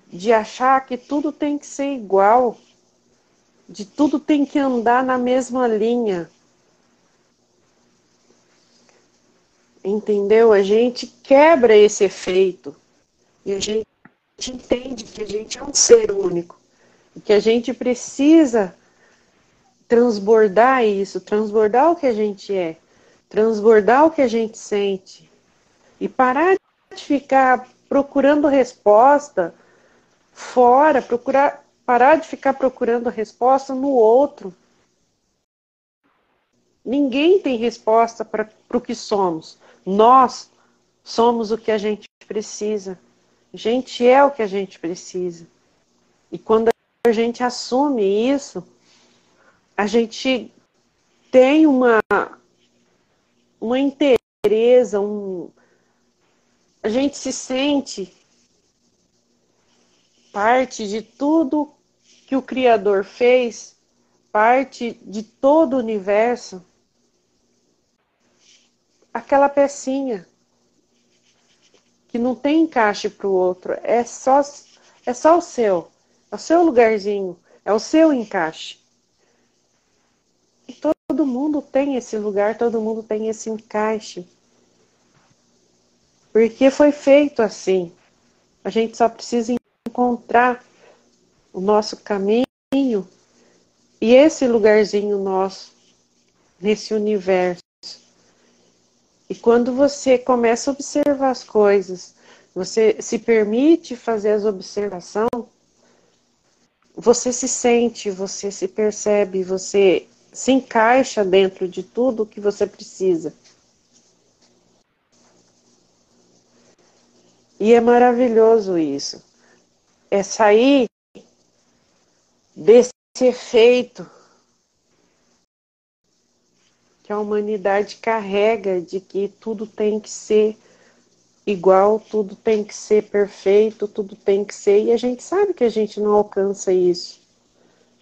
de achar que tudo tem que ser igual, de tudo tem que andar na mesma linha. Entendeu? A gente quebra esse efeito e a gente entende que a gente é um ser único e que a gente precisa transbordar isso, transbordar o que a gente é. transbordar o que a gente sente e parar de ficar procurando resposta fora, parar de ficar procurando resposta no outro. Ninguém tem resposta para o que somos. Nós somos o que a gente precisa. A gente é o que a gente precisa. E quando a gente assume isso, a gente tem uma inteireza, a gente se sente parte de tudo que o Criador fez, parte de todo o universo. Aquela pecinha que não tem encaixe para o outro, é só o seu. É o seu lugarzinho, é o seu encaixe. E todo mundo tem esse lugar, todo mundo tem esse encaixe. Porque foi feito assim. A gente só precisa encontrar o nosso caminho e esse lugarzinho nosso nesse universo. E quando você começa a observar as coisas, você se permite fazer as observações, você se sente, você se percebe, você se encaixa dentro de tudo que você precisa. E é maravilhoso isso. É sair desse efeito que a humanidade carrega de que tudo tem que ser igual, tudo tem que ser perfeito, tudo tem que ser... E a gente sabe que a gente não alcança isso.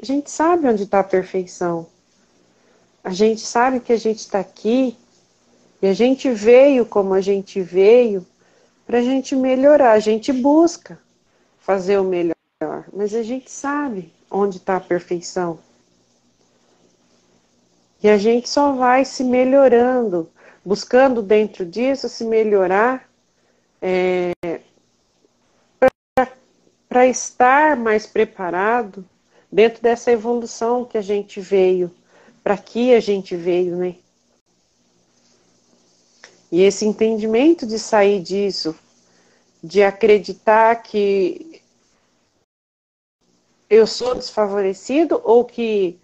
A gente sabe onde está a perfeição. A gente sabe que a gente está aqui e a gente veio como a gente veio para a gente melhorar. A gente busca fazer o melhor, mas a gente sabe onde está a perfeição. E a gente só vai se melhorando, buscando dentro disso se melhorar para estar mais preparado dentro dessa evolução que a gente veio, para que a gente veio, né? E esse entendimento de sair disso, de acreditar que eu sou desfavorecido ou que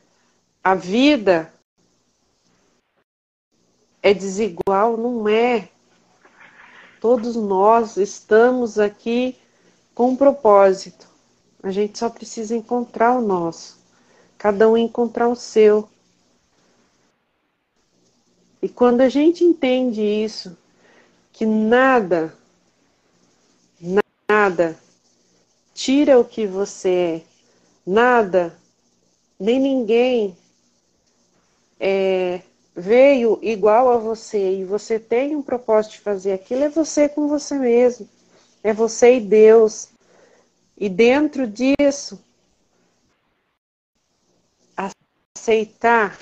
a vida é desigual, não é. Todos nós estamos aqui com um propósito. A gente só precisa encontrar o nosso. Cada um encontrar o seu. E quando a gente entende isso, que nada tira o que você é, nada, nem ninguém veio igual a você e você tem um propósito de fazer aquilo, é você com você mesmo. É você e Deus. E dentro disso, aceitar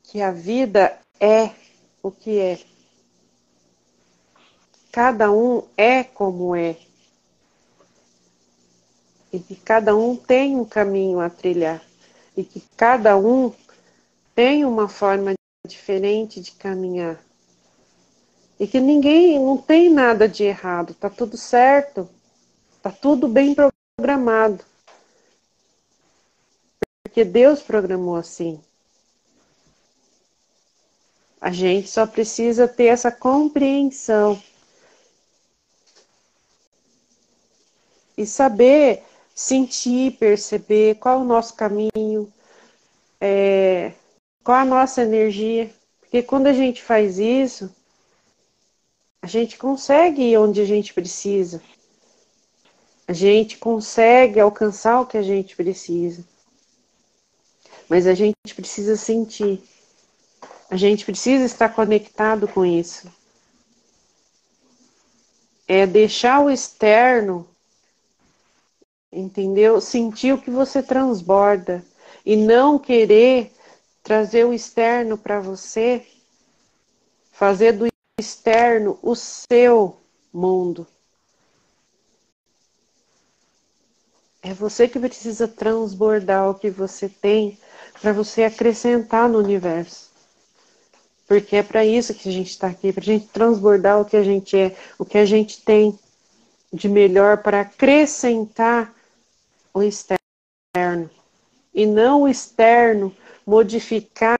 que a vida é o que é. Cada um é como é. E que cada um tem um caminho a trilhar. E que cada um tem uma forma diferente de caminhar. E que ninguém, não tem nada de errado. Tá tudo certo. Tá tudo bem programado. Porque Deus programou assim. A gente só precisa ter essa compreensão. E saber sentir, perceber qual é o nosso caminho, qual a nossa energia. Porque quando a gente faz isso, a gente consegue ir onde a gente precisa. A gente consegue alcançar o que a gente precisa. Mas a gente precisa sentir. A gente precisa estar conectado com isso. É deixar o externo, entendeu? Sentir o que você transborda. E não querer trazer o externo para você, fazer do externo o seu mundo. É você que precisa transbordar o que você tem para você acrescentar no universo. Porque é para isso que a gente está aqui, para a gente transbordar o que a gente é, o que a gente tem de melhor para acrescentar o externo. E não o externo modificar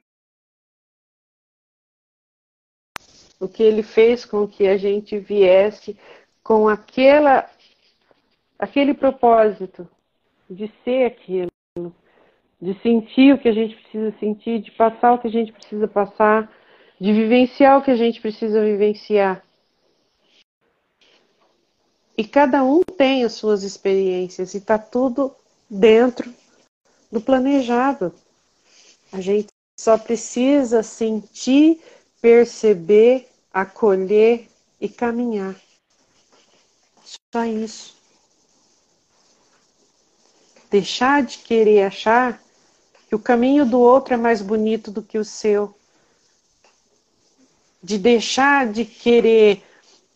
o que ele fez com que a gente viesse com aquele propósito de ser aquilo, de sentir o que a gente precisa sentir, de passar o que a gente precisa passar, de vivenciar o que a gente precisa vivenciar. E cada um tem as suas experiências e está tudo dentro do planejado. A gente só precisa sentir, perceber, acolher e caminhar. Só isso. Deixar de querer achar que o caminho do outro é mais bonito do que o seu. De deixar de querer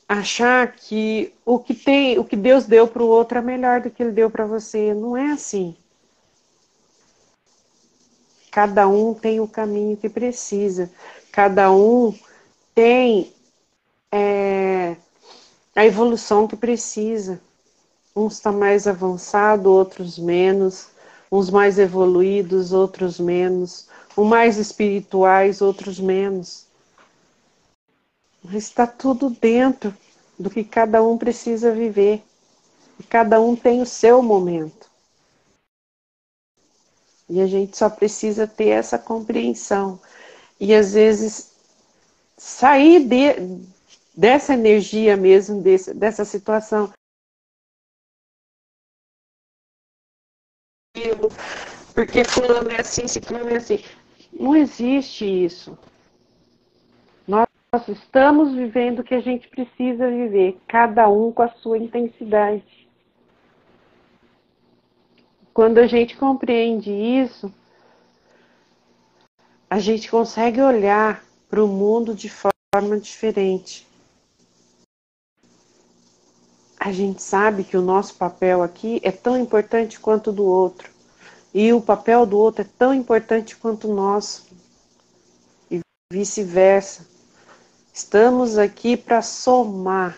achar que o que Deus deu para o outro é melhor do que Ele deu para você. Não é assim. Cada um tem o caminho que precisa. Cada um tem a evolução que precisa. Uns estão mais avançados, outros menos. Uns mais evoluídos, outros menos. Uns mais espirituais, outros menos. Mas está tudo dentro do que cada um precisa viver. E cada um tem o seu momento. E a gente só precisa ter essa compreensão. E às vezes sair dessa energia mesmo, dessa situação. Porque fulano é assim, ciclano é assim. Não existe isso. Nós estamos vivendo o que a gente precisa viver, cada um com a sua intensidade. Quando a gente compreende isso, a gente consegue olhar para o mundo de forma diferente. A gente sabe que o nosso papel aqui é tão importante quanto o do outro. E o papel do outro é tão importante quanto o nosso. E vice-versa. Estamos aqui para somar.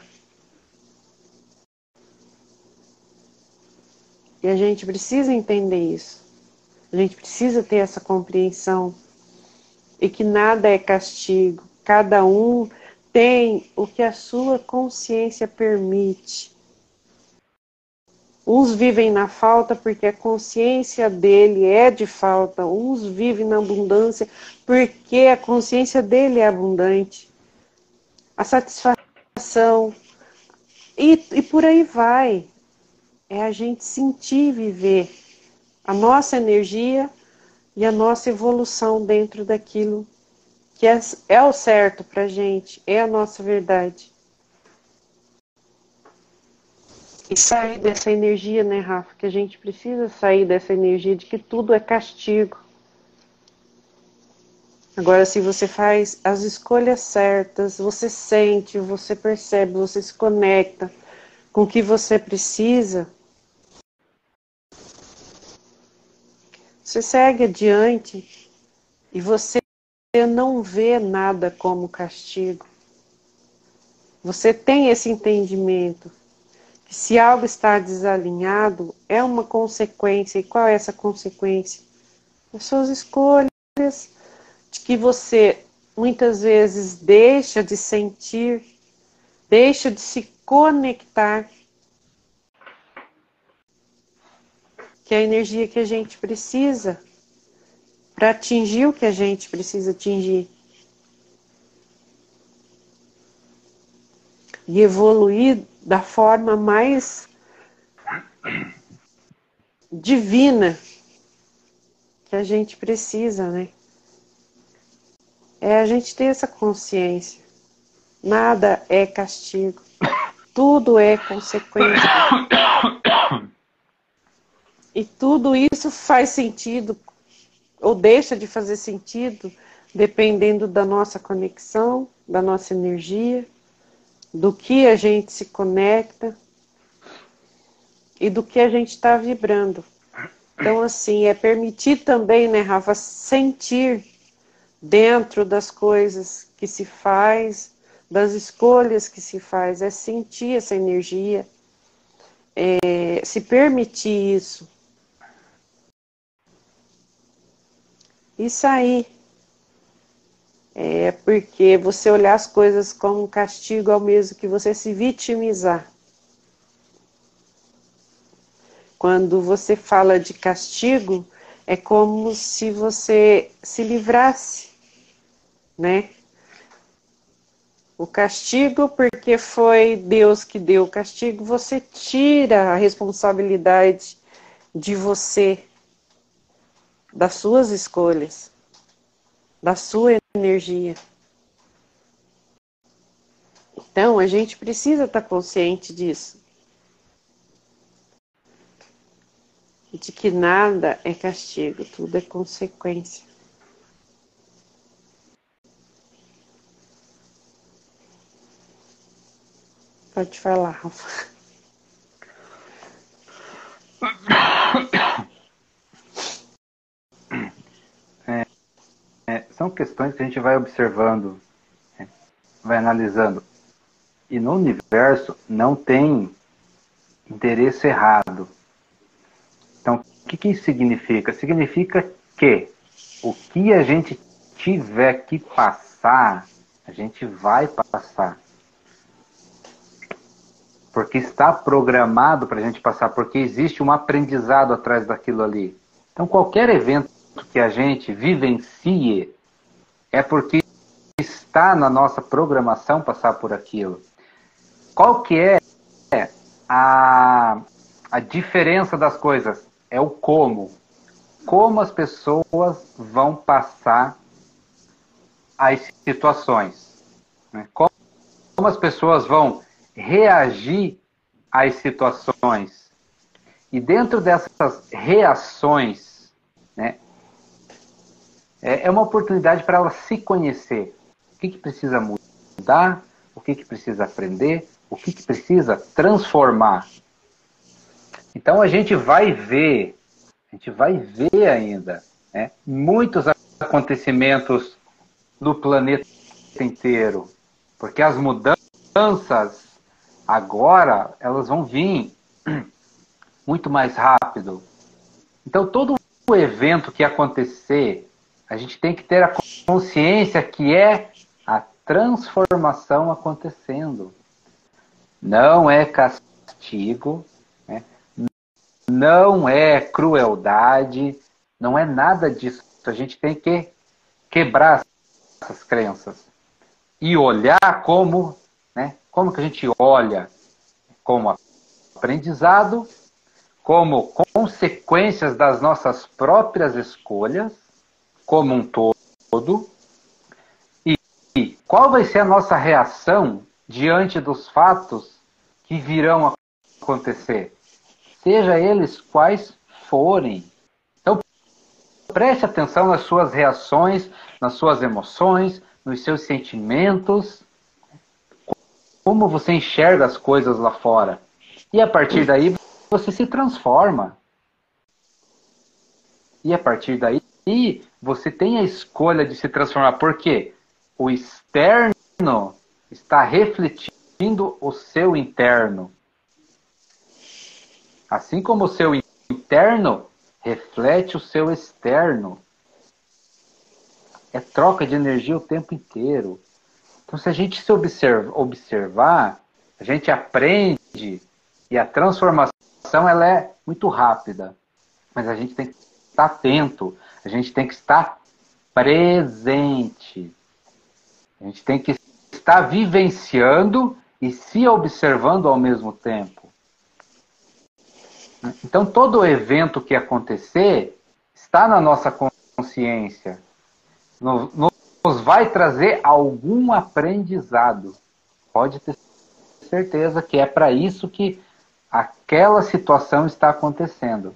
E a gente precisa entender isso. A gente precisa ter essa compreensão. E que nada é castigo. Cada um tem o que a sua consciência permite. Uns vivem na falta porque a consciência dele é de falta. Uns vivem na abundância porque a consciência dele é abundante. A satisfação. E por aí vai. É a gente sentir viver a nossa energia e a nossa evolução dentro daquilo que é o certo pra gente. É a nossa verdade. E sair dessa energia, né, Rafa? Que a gente precisa sair dessa energia de que tudo é castigo. Agora, se você faz as escolhas certas, você sente, você percebe, você se conecta com o que você precisa, você segue adiante e você não vê nada como castigo. Você tem esse entendimento. Que se algo está desalinhado, é uma consequência. E qual é essa consequência? As suas escolhas, de que você muitas vezes deixa de sentir, deixa de se conectar, que é a energia que a gente precisa para atingir o que a gente precisa atingir. E evoluir da forma mais divina que a gente precisa, né? É a gente ter essa consciência. Nada é castigo. Tudo é consequência. E tudo isso faz sentido ou deixa de fazer sentido dependendo da nossa conexão, da nossa energia, do que a gente se conecta e do que a gente está vibrando. Então, assim, é permitir também, né, Rafa, sentir dentro das coisas que se faz, das escolhas que se faz, é sentir essa energia, se permitir isso. Isso aí. É porque você olhar as coisas como um castigo é o mesmo que você se vitimizar. Quando você fala de castigo, é como se você se livrasse, né? O castigo, porque foi Deus que deu o castigo, você tira a responsabilidade de você, das suas escolhas, da sua energia. Então, a gente precisa estar consciente disso. De que nada é castigo, tudo é consequência. Pode falar, Rafa. São questões que a gente vai observando, né, vai analisando. E no universo não tem interesse errado. Então, o que isso significa? Significa que o que a gente tiver que passar, a gente vai passar. Porque está programado para a gente passar, porque existe um aprendizado atrás daquilo ali. Então, qualquer evento que a gente vivencie é porque está na nossa programação passar por aquilo. Qual que é a diferença das coisas? É o como. Como as pessoas vão passar as situações. Né? Como as pessoas vão reagir às situações. E dentro dessas reações, né, é uma oportunidade para ela se conhecer. O que precisa mudar, o que precisa aprender, o que precisa transformar. Então a gente vai ver ainda, né, muitos acontecimentos no planeta inteiro. Porque as mudanças agora, elas vão vir muito mais rápido. Então todo o evento que acontecer, a gente tem que ter a consciência que é a transformação acontecendo. Não é castigo, né? Não é crueldade, não é nada disso. A gente tem que quebrar essas crenças e olhar como, né? Como que a gente olha? Como aprendizado, como consequências das nossas próprias escolhas, como um todo, e qual vai ser a nossa reação diante dos fatos que virão a acontecer, seja eles quais forem. Então, preste atenção nas suas reações, nas suas emoções, nos seus sentimentos, como você enxerga as coisas lá fora. E a partir daí, você se transforma. E a partir daí, você tem a escolha de se transformar. Por quê? O externo está refletindo o seu interno. Assim como o seu interno reflete o seu externo. É troca de energia o tempo inteiro. Então, se a gente se observar, a gente aprende, e a transformação ela é muito rápida. Mas a gente tem que estar atento, a gente tem que estar presente. A gente tem que estar vivenciando e se observando ao mesmo tempo. Então, todo evento que acontecer está na nossa consciência. Nos vai trazer algum aprendizado. Pode ter certeza que é para isso que aquela situação está acontecendo.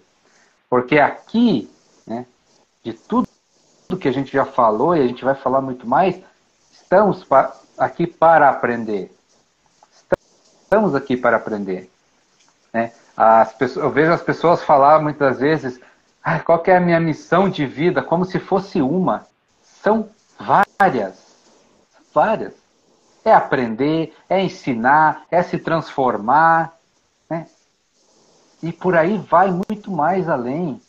Porque aqui, né, de tudo que a gente já falou, e a gente vai falar muito mais, estamos aqui para aprender. Estamos aqui para aprender. Né? Eu vejo as pessoas falar muitas vezes, qual que é a minha missão de vida, como se fosse uma. São várias. É aprender, é ensinar, é se transformar, né? E por aí vai muito mais além.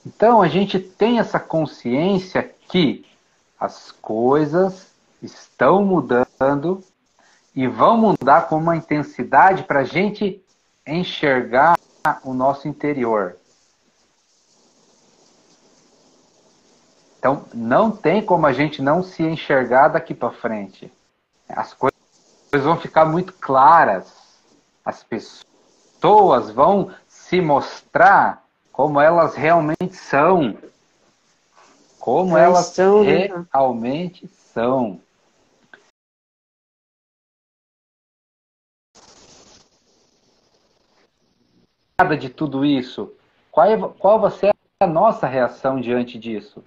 Então a gente tem essa consciência que as coisas estão mudando e vão mudar com uma intensidade para a gente enxergar o nosso interior. Então, não tem como a gente não se enxergar daqui para frente. As coisas vão ficar muito claras. As pessoas vão se mostrar como elas realmente são. Como elas realmente são. Nada de tudo isso. Qual vai ser a nossa reação diante disso?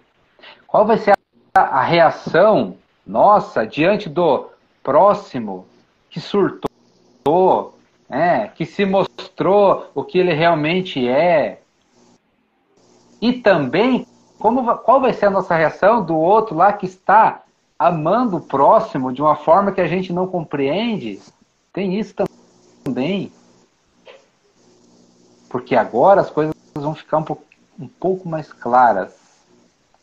Qual vai ser a reação nossa diante do próximo que surtou, que se mostrou o que ele realmente é? E também, qual vai ser a nossa reação do outro lá que está amando o próximo de uma forma que a gente não compreende? Tem isso também. Porque agora as coisas vão ficar um pouco mais claras.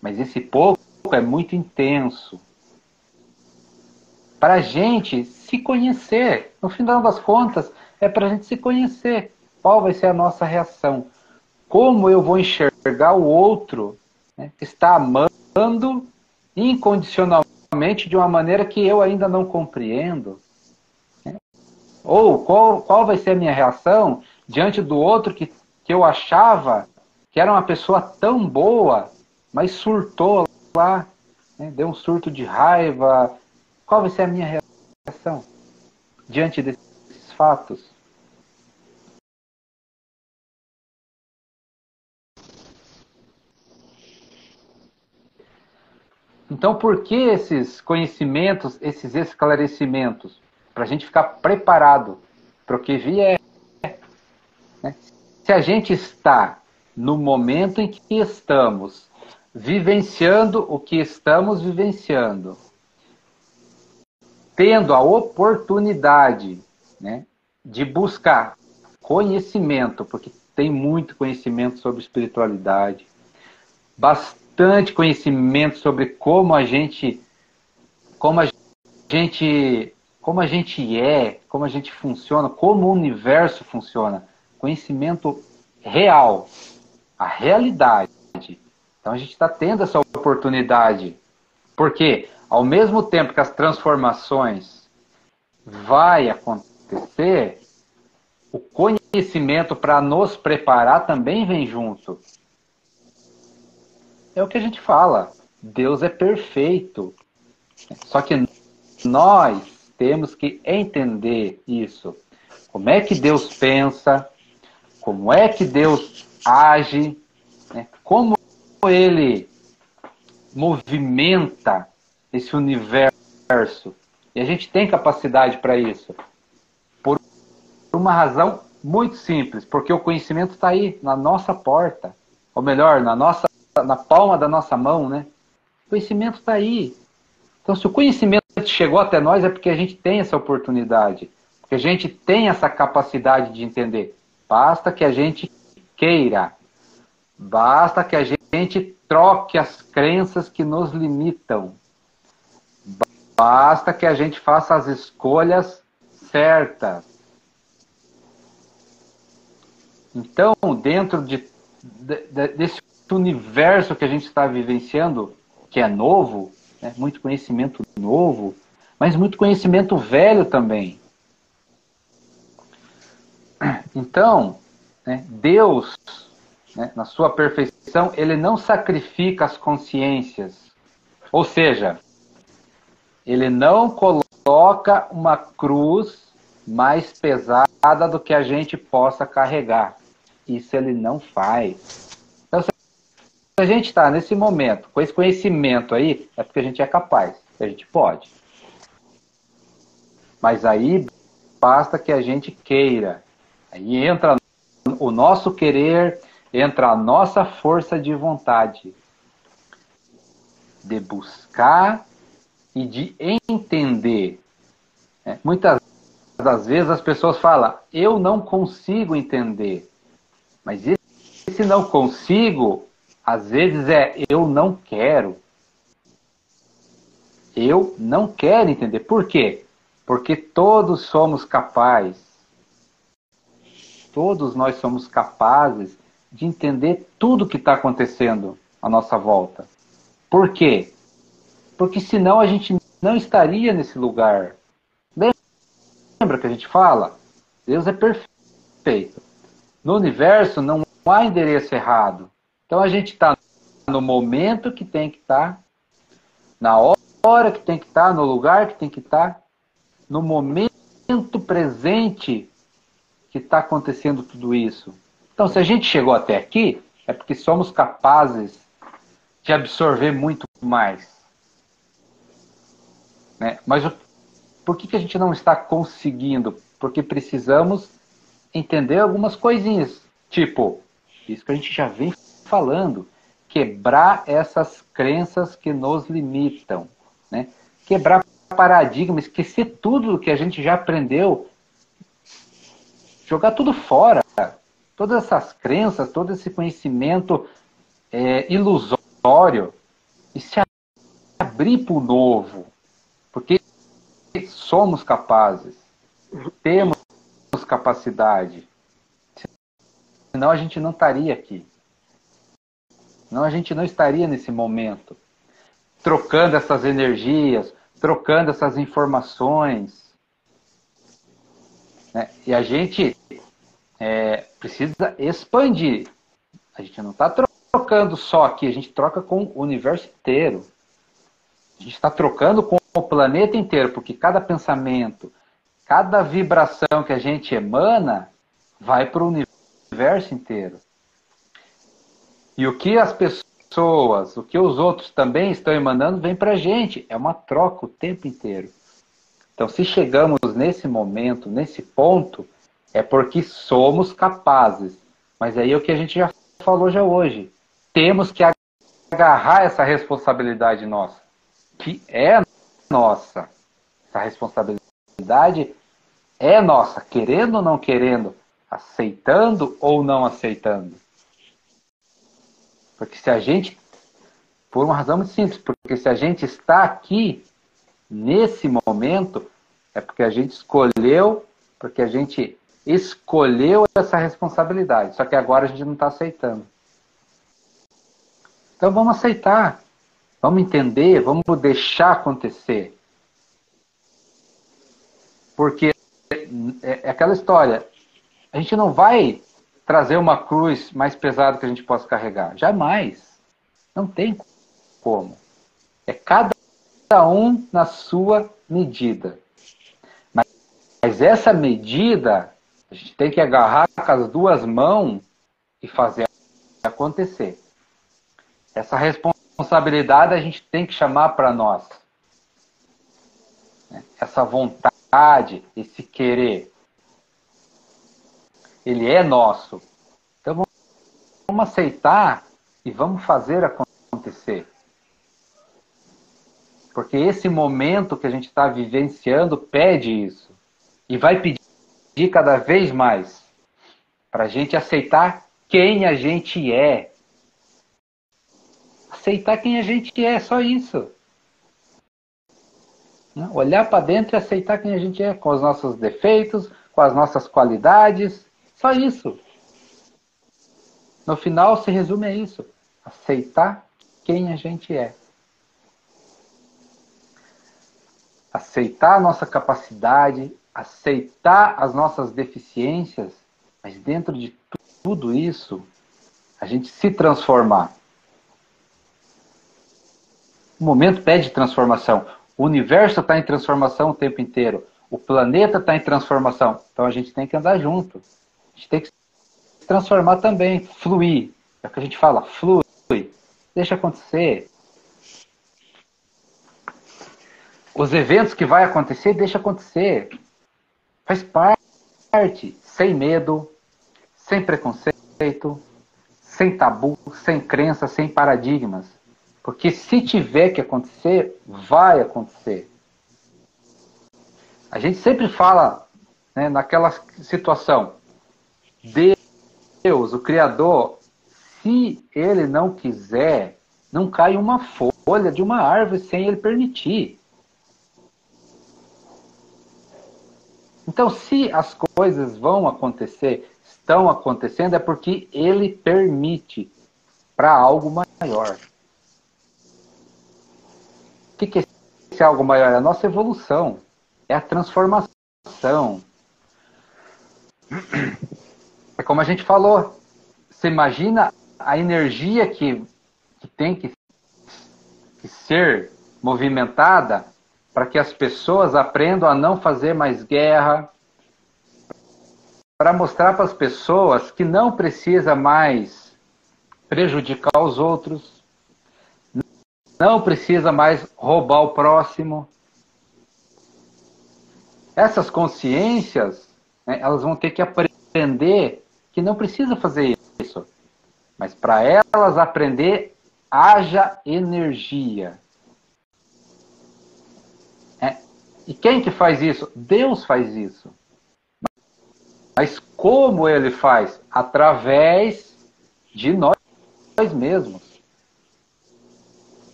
Mas esse pouco é muito intenso. Para a gente se conhecer. No final das contas, é para a gente se conhecer. Qual vai ser a nossa reação? Como eu vou enxergar o outro, né, que está amando incondicionalmente de uma maneira que eu ainda não compreendo? Né? Ou qual vai ser a minha reação diante do outro que eu achava que era uma pessoa tão boa, mas surtou lá, né, deu um surto de raiva? Qual vai ser a minha reação diante desses fatos? Então, por que esses conhecimentos, esses esclarecimentos? Para a gente ficar preparado para o que vier. Né? Se a gente está no momento em que estamos, vivenciando o que estamos vivenciando, tendo a oportunidade, né, de buscar conhecimento, porque tem muito conhecimento sobre espiritualidade, bastante conhecimento sobre como a gente é, como a gente funciona, como o universo funciona. Conhecimento real, a realidade. Então a gente está tendo essa oportunidade. Porque ao mesmo tempo que as transformações vai acontecer, o conhecimento para nos preparar também vem junto. É o que a gente fala. Deus é perfeito. Só que nós temos que entender isso. Como é que Deus pensa, como é que Deus age, né? Como Ele movimenta esse universo. E a gente tem capacidade para isso. Por uma razão muito simples, porque o conhecimento está aí, na nossa porta. Ou melhor, na palma da nossa mão, né? O conhecimento está aí. Então, se o conhecimento chegou até nós, é porque a gente tem essa oportunidade. Porque a gente tem essa capacidade de entender. Basta que a gente queira. Basta que a gente troque as crenças que nos limitam. Basta que a gente faça as escolhas certas. Então, dentro desse universo que a gente está vivenciando, que é novo, né, muito conhecimento novo, mas muito conhecimento velho também. Então, né, Deus, né, na sua perfeição, ele não sacrifica as consciências. Ou seja, ele não coloca uma cruz mais pesada do que a gente possa carregar. Isso ele não faz. Então, se a gente está nesse momento, com esse conhecimento aí, é porque a gente é capaz, a gente pode. Mas aí basta que a gente queira. Aí entra o nosso querer, entra a nossa força de vontade. de buscar e de entender. Muitas das vezes as pessoas falam, eu não consigo entender. Mas esse não consigo, às vezes eu não quero. Eu não quero entender. Por quê? Porque todos somos capazes. Todos nós somos capazes de entender tudo que está acontecendo à nossa volta. Por quê? Porque senão a gente não estaria nesse lugar. Lembra que a gente fala? Deus é perfeito. No universo não há endereço errado. Então a gente está no momento que tem que estar, na hora que tem que estar, no lugar que tem que estar, no momento presente que está acontecendo tudo isso. Então, se a gente chegou até aqui, é porque somos capazes de absorver muito mais. Né? Mas por que a gente não está conseguindo? Porque precisamos entender algumas coisinhas. Tipo, isso que a gente já vem falando. Quebrar essas crenças que nos limitam. Né? Quebrar paradigma, esquecer tudo que a gente já aprendeu. Jogar tudo fora. Todas essas crenças, todo esse conhecimento ilusório. E se abrir para o novo. Porque somos capazes. Temos capacidade. Senão a gente não estaria aqui. Senão a gente não estaria nesse momento. Trocando essas energias, trocando essas informações. Né? E a gente precisa expandir. A gente não está trocando só aqui, a gente troca com o universo inteiro. A gente está trocando com o planeta inteiro, porque cada pensamento, cada vibração que a gente emana vai para o universo inteiro. E o que as pessoas, o que os outros também estão emanando, vem para a gente. É uma troca o tempo inteiro. Então, se chegamos nesse momento, nesse ponto, é porque somos capazes. Mas aí é o que a gente já falou já hoje. Temos que agarrar essa responsabilidade nossa, que é nossa. Essa responsabilidade é nossa, querendo ou não querendo, aceitando ou não aceitando. Porque se a gente, por uma razão muito simples, porque se a gente está aqui, nesse momento, é porque a gente escolheu, porque a gente escolheu essa responsabilidade. Só que agora a gente não está aceitando. Então vamos aceitar, vamos entender, vamos deixar acontecer. Porque é aquela história, a gente não vai trazer uma cruz mais pesada que a gente possa carregar. Jamais. Não tem como. É cada um na sua medida. Mas essa medida, a gente tem que agarrar com as duas mãos e fazer acontecer. Essa responsabilidade a gente tem que chamar para nós. Essa vontade, esse querer, ele é nosso. Então vamos aceitar e vamos fazer acontecer. Porque esse momento que a gente está vivenciando pede isso. E vai pedir cada vez mais para a gente aceitar quem a gente é. Aceitar quem a gente é, só isso. Olhar para dentro e aceitar quem a gente é, com os nossos defeitos, com as nossas qualidades, só isso. No final se resume a isso, aceitar quem a gente é. Aceitar a nossa capacidade, aceitar as nossas deficiências, mas dentro de tudo isso, a gente se transformar. O momento pede transformação. O universo está em transformação o tempo inteiro. O planeta está em transformação. Então a gente tem que andar junto. A gente tem que se transformar também, fluir. É o que a gente fala, flui. Deixa acontecer. Os eventos que vai acontecer, deixa acontecer. Faz parte. Sem medo, sem preconceito, sem tabu, sem crença, sem paradigmas. Porque se tiver que acontecer, vai acontecer. A gente sempre fala, né, naquela situação, Deus, o Criador, se Ele não quiser, não cai uma folha de uma árvore sem Ele permitir. Então, se as coisas vão acontecer, estão acontecendo, é porque Ele permite para algo maior. O que é esse algo maior? É a nossa evolução, é a transformação. É como a gente falou, você imagina a energia que tem que ser movimentada para que as pessoas aprendam a não fazer mais guerra, para mostrar para as pessoas que não precisa mais prejudicar os outros, não precisa mais roubar o próximo. Essas consciências, né, elas vão ter que aprender que não precisa fazer isso. Mas para elas aprender, haja energia. E quem que faz isso? Deus faz isso. Mas como Ele faz? Através de nós mesmos.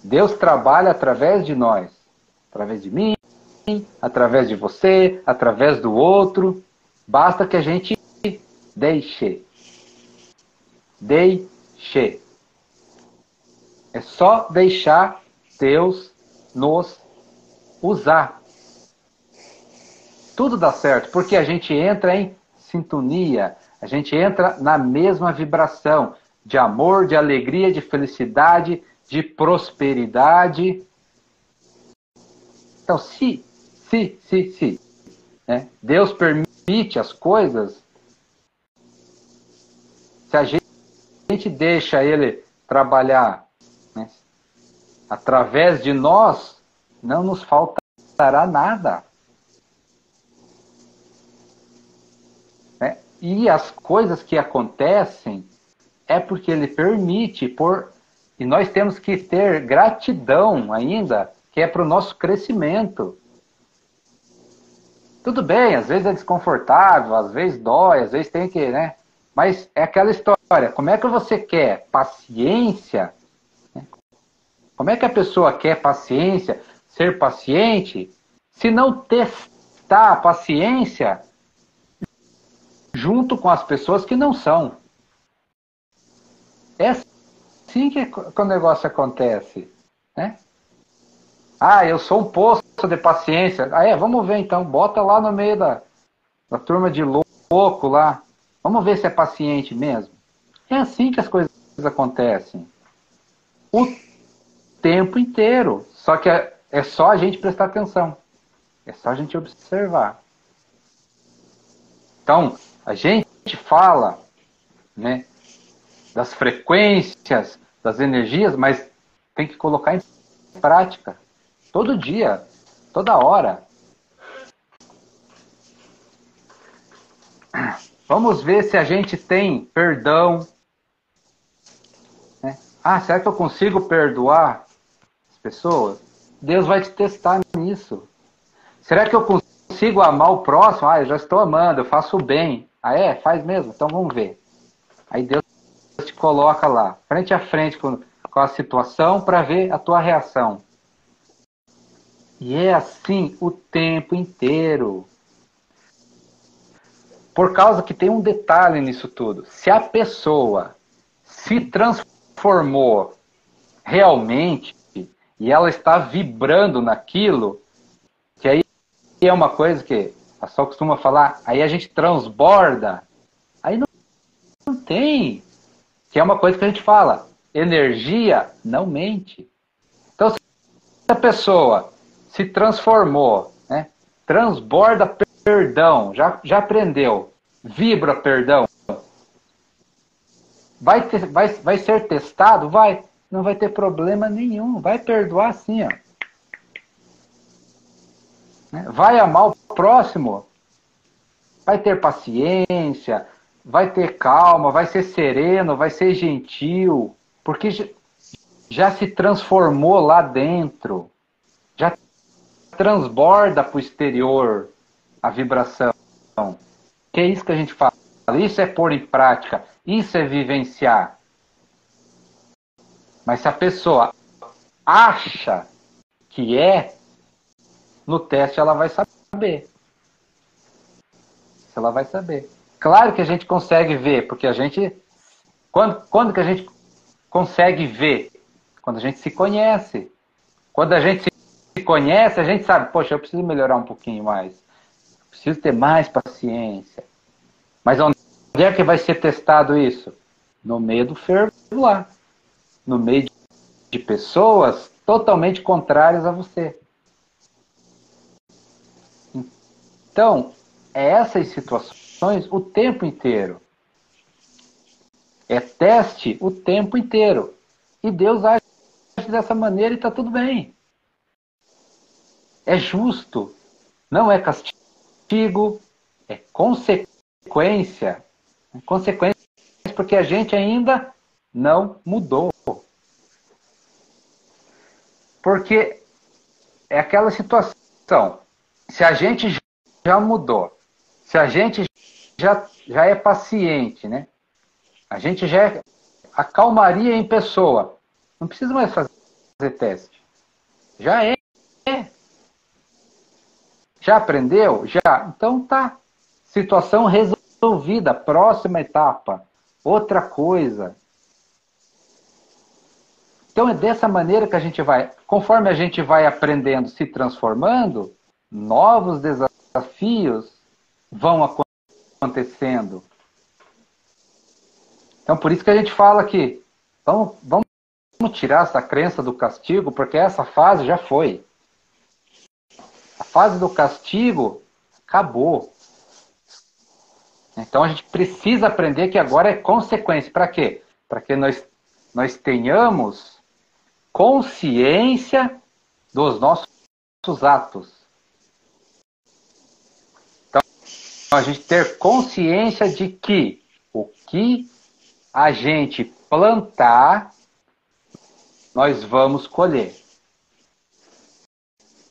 Deus trabalha através de nós. Através de mim, através de você, através do outro. Basta que a gente deixe. Deixe. É só deixar Deus nos usar. Tudo dá certo, porque a gente entra em sintonia, a gente entra na mesma vibração de amor, de alegria, de felicidade, de prosperidade. Então, se né, Deus permite as coisas, se a gente deixa Ele trabalhar, né, através de nós, não nos faltará nada. E as coisas que acontecem é porque Ele permite, e nós temos que ter gratidão ainda, que é para o nosso crescimento. Tudo bem, às vezes é desconfortável, às vezes dói, às vezes tem que, né? Mas é aquela história, como é que você quer paciência? Né? Como é que a pessoa quer paciência, ser paciente, se não testar a paciência junto com as pessoas que não são? É assim que o negócio acontece, né? Ah, eu sou um poço de paciência. Ah, vamos ver então, bota lá no meio da turma de louco lá. Vamos ver se é paciente mesmo. É assim que as coisas acontecem. O tempo inteiro. Só que é só a gente prestar atenção. É só a gente observar. Então, a gente fala, né, das frequências, das energias, mas tem que colocar em prática. Todo dia, toda hora. Vamos ver se a gente tem perdão. Né? Ah, será que eu consigo perdoar as pessoas? Deus vai te testar nisso. Será que eu consigo amar o próximo? Ah, eu já estou amando, eu faço o bem. Ah, faz mesmo? Então vamos ver. Aí Deus te coloca lá, frente a frente com a situação para ver a tua reação. E é assim o tempo inteiro. Por causa que tem um detalhe nisso tudo. Se a pessoa se transformou realmente e ela está vibrando naquilo, que aí é uma coisa que a pessoa costuma falar, aí a gente transborda. Aí não tem. Que é uma coisa que a gente fala, energia não mente. Então, se a pessoa se transformou, né, transborda perdão, já aprendeu, vibra perdão, vai ser testado? Vai. Não vai ter problema nenhum, vai perdoar sim. Ó. Vai amar o próximo, vai ter paciência, vai ter calma, vai ser sereno, vai ser gentil, porque já se transformou lá dentro, já transborda para o exterior a vibração. Que é isso que a gente fala. Isso é pôr em prática, isso é vivenciar. Mas se a pessoa acha que é, no teste ela vai saber. Ela vai saber. Claro que a gente consegue ver, porque a gente... Quando que a gente consegue ver? Quando a gente se conhece. Quando a gente se conhece, a gente sabe, poxa, eu preciso melhorar um pouquinho mais. Preciso ter mais paciência. Mas onde é que vai ser testado isso? No meio do fervo lá. No meio de pessoas totalmente contrárias a você. Então, é essas situações o tempo inteiro. É teste o tempo inteiro. E Deus age dessa maneira e está tudo bem. É justo. Não é castigo. É consequência. É consequência porque a gente ainda não mudou. Porque é aquela situação. Se a gente já mudou, se a gente já é paciente, né? A gente já é a calmaria em pessoa. Não precisa mais fazer teste. Já é. Já aprendeu? Já. Então tá. Situação resolvida. Próxima etapa. Outra coisa. Então é dessa maneira que a gente vai. Conforme a gente vai aprendendo, se transformando, novos desafios vão acontecendo. Então por isso que a gente fala que vamos tirar essa crença do castigo, porque essa fase já foi. A fase do castigo acabou. Então a gente precisa aprender que agora é consequência. Para quê? Para que nós tenhamos consciência dos nossos atos. Então a gente ter consciência de que o que a gente plantar, nós vamos colher.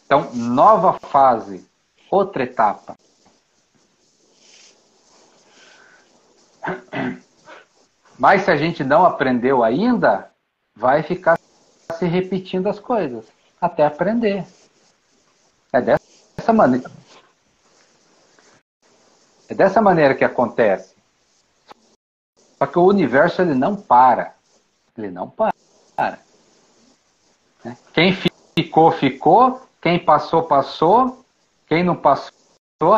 Então, nova fase, outra etapa. Mas se a gente não aprendeu ainda, vai ficar se repetindo as coisas, até aprender. É dessa maneira. É dessa maneira que acontece. Só que o universo, ele não para. Ele não para. Quem ficou, ficou. Quem passou, passou. Quem não passou,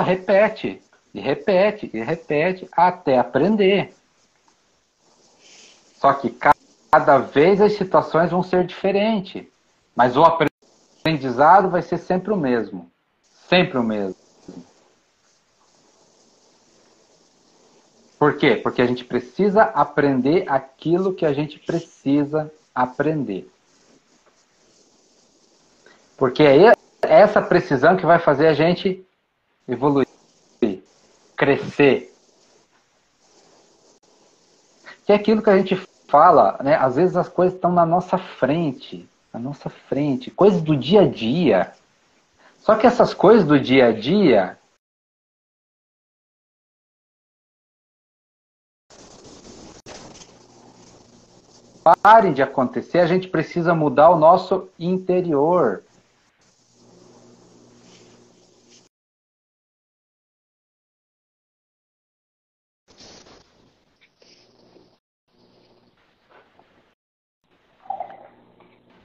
repete. E repete, e repete, até aprender. Só que cada vez as situações vão ser diferentes. Mas o aprendizado vai ser sempre o mesmo. Sempre o mesmo. Por quê? Porque a gente precisa aprender aquilo que a gente precisa aprender. Porque é essa precisão que vai fazer a gente evoluir, crescer. Que é aquilo que a gente fala, né? Às vezes as coisas estão na nossa frente. Na nossa frente. Coisas do dia a dia. Só que essas coisas do dia a dia... parem de acontecer, a gente precisa mudar o nosso interior.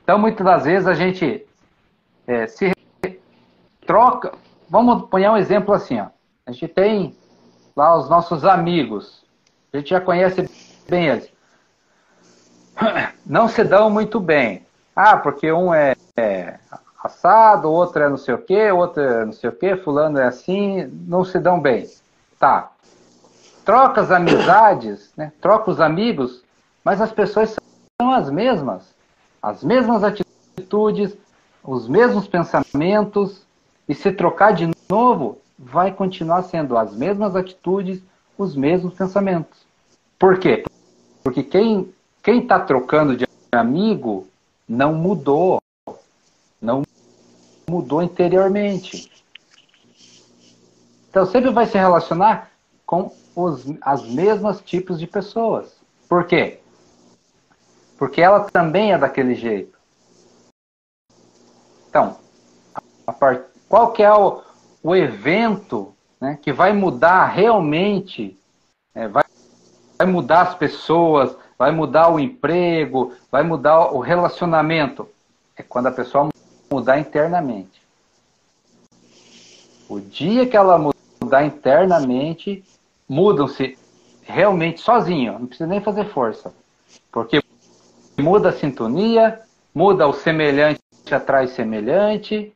Então, muitas das vezes a gente se troca. Vamos pôr um exemplo assim, ó. A gente tem lá os nossos amigos. A gente já conhece bem eles. Não se dão muito bem. Ah, porque um é assado, o outro é não sei o quê, o outro é não sei o quê, fulano é assim, não se dão bem. Tá. Troca as amizades, né? Troca os amigos, mas as pessoas são as mesmas. As mesmas atitudes, os mesmos pensamentos, e se trocar de novo, vai continuar sendo as mesmas atitudes, os mesmos pensamentos. Por quê? Porque quem está trocando de amigo não mudou. Não mudou interiormente. Então sempre vai se relacionar com as mesmas tipos de pessoas. Por quê? Porque ela também é daquele jeito. Então, qual que é o evento, né, que vai mudar realmente, vai mudar as pessoas, vai mudar o emprego, vai mudar o relacionamento? É quando a pessoa mudar internamente. O dia que ela mudar internamente, mudam-se realmente sozinho, não precisa nem fazer força. Porque muda a sintonia, muda o semelhante atrai semelhante.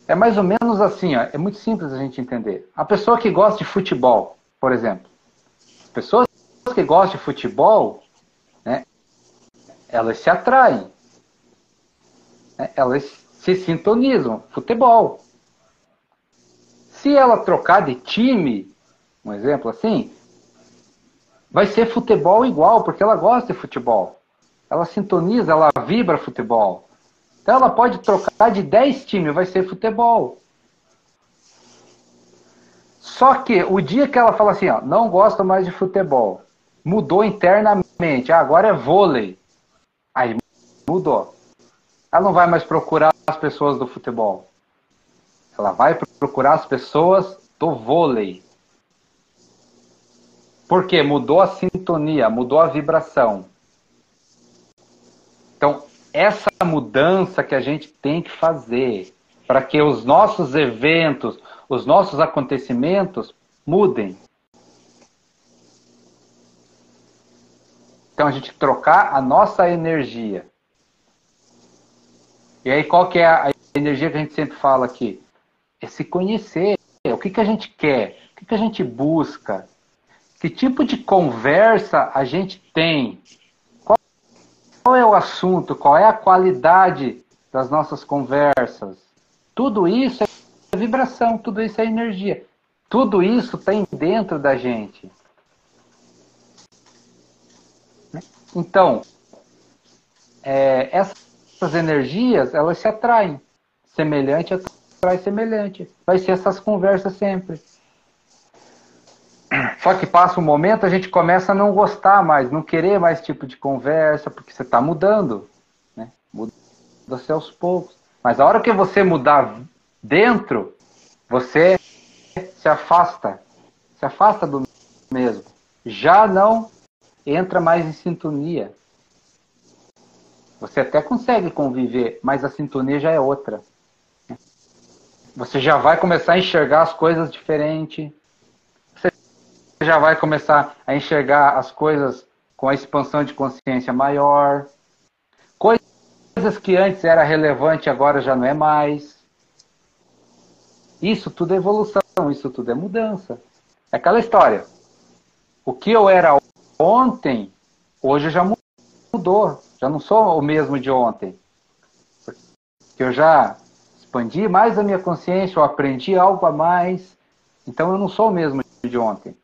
É mais ou menos assim, ó, é muito simples a gente entender. A pessoa que gosta de futebol, por exemplo. As pessoas que gostam de futebol, né, elas se atraem. Né, elas se sintonizam. Futebol. Se ela trocar de time, um exemplo assim, vai ser futebol igual, porque ela gosta de futebol. Ela sintoniza, ela vibra futebol. Então ela pode trocar de 10 times, vai ser futebol. Só que o dia que ela fala assim, ó, não gosto mais de futebol, mudou internamente, agora é vôlei. Aí mudou. Ela não vai mais procurar as pessoas do futebol. Ela vai procurar as pessoas do vôlei. Por quê? Mudou a sintonia, mudou a vibração. Então, essa mudança que a gente tem que fazer para que os nossos eventos, os nossos acontecimentos mudem. Então, a gente trocar a nossa energia. E aí, qual que é a energia que a gente sempre fala aqui? É se conhecer. O que a gente quer? O que a gente busca? Que tipo de conversa a gente tem? Qual é o assunto? Qual é a qualidade das nossas conversas? Tudo isso é vibração, tudo isso é energia. Tudo isso tem dentro da gente. Então, essas energias, elas se atraem. Semelhante atrai semelhante. Vai ser essas conversas sempre. Só que passa um momento, a gente começa a não gostar mais, não querer mais tipo de conversa, porque você está mudando. Né? Muda-se aos poucos. Mas a hora que você mudar dentro, você se afasta. Se afasta do mesmo. Já não entra mais em sintonia. Você até consegue conviver, mas a sintonia já é outra. Você já vai começar a enxergar as coisas diferente. Você já vai começar a enxergar as coisas com a expansão de consciência maior. Coisas que antes era relevante, agora já não é mais. Isso tudo é evolução, isso tudo é mudança. É aquela história. O que eu era ontem, hoje já mudou. Já não sou o mesmo de ontem. Porque eu já expandi mais a minha consciência, eu aprendi algo a mais. Então eu não sou o mesmo de ontem.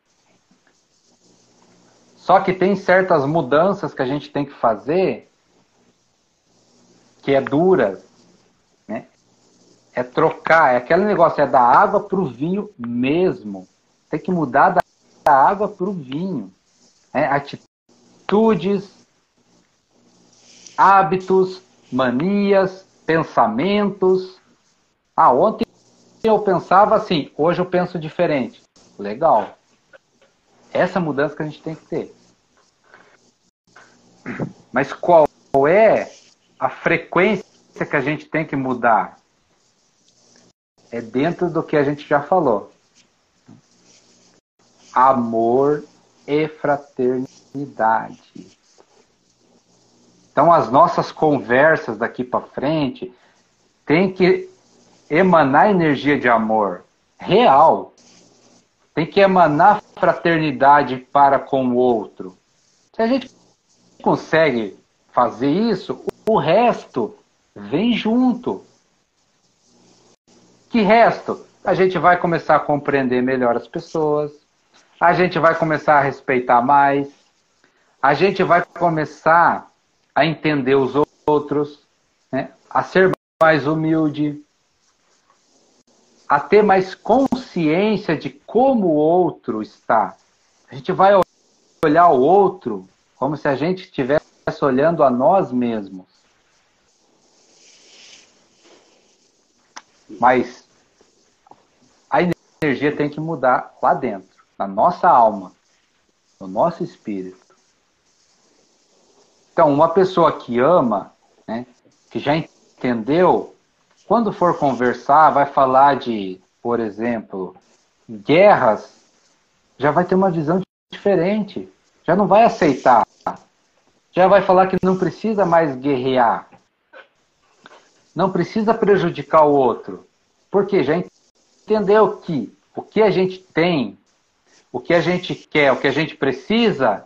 Só que tem certas mudanças que a gente tem que fazer que é duras. Né? É trocar, é aquele negócio, é da água para o vinho mesmo. Tem que mudar da água para o vinho. Né? Atitudes, hábitos, manias, pensamentos. Ontem eu pensava assim, hoje eu penso diferente. Legal. Essa mudança que a gente tem que ter. Mas qual é a frequência que a gente tem que mudar? É dentro do que a gente já falou. Amor e fraternidade. Então as nossas conversas daqui para frente tem que emanar energia de amor real. Tem que emanar fraternidade para com o outro. Se a gente consegue fazer isso, o resto vem junto. Que resto? A gente vai começar a compreender melhor as pessoas, a gente vai começar a respeitar mais, a gente vai começar a entender os outros, né? A ser mais humilde, a ter mais consciência de como o outro está. A gente vai olhar o outro como se a gente estivesse olhando a nós mesmos. Mas a energia tem que mudar lá dentro, na nossa alma, no nosso espírito. Então, uma pessoa que ama, né, que já entendeu, quando for conversar, vai falar de, por exemplo, guerras, já vai ter uma visão diferente. Já não vai aceitar. Já vai falar que não precisa mais guerrear. Não precisa prejudicar o outro. Porque já entendeu que o que a gente tem, o que a gente quer, o que a gente precisa,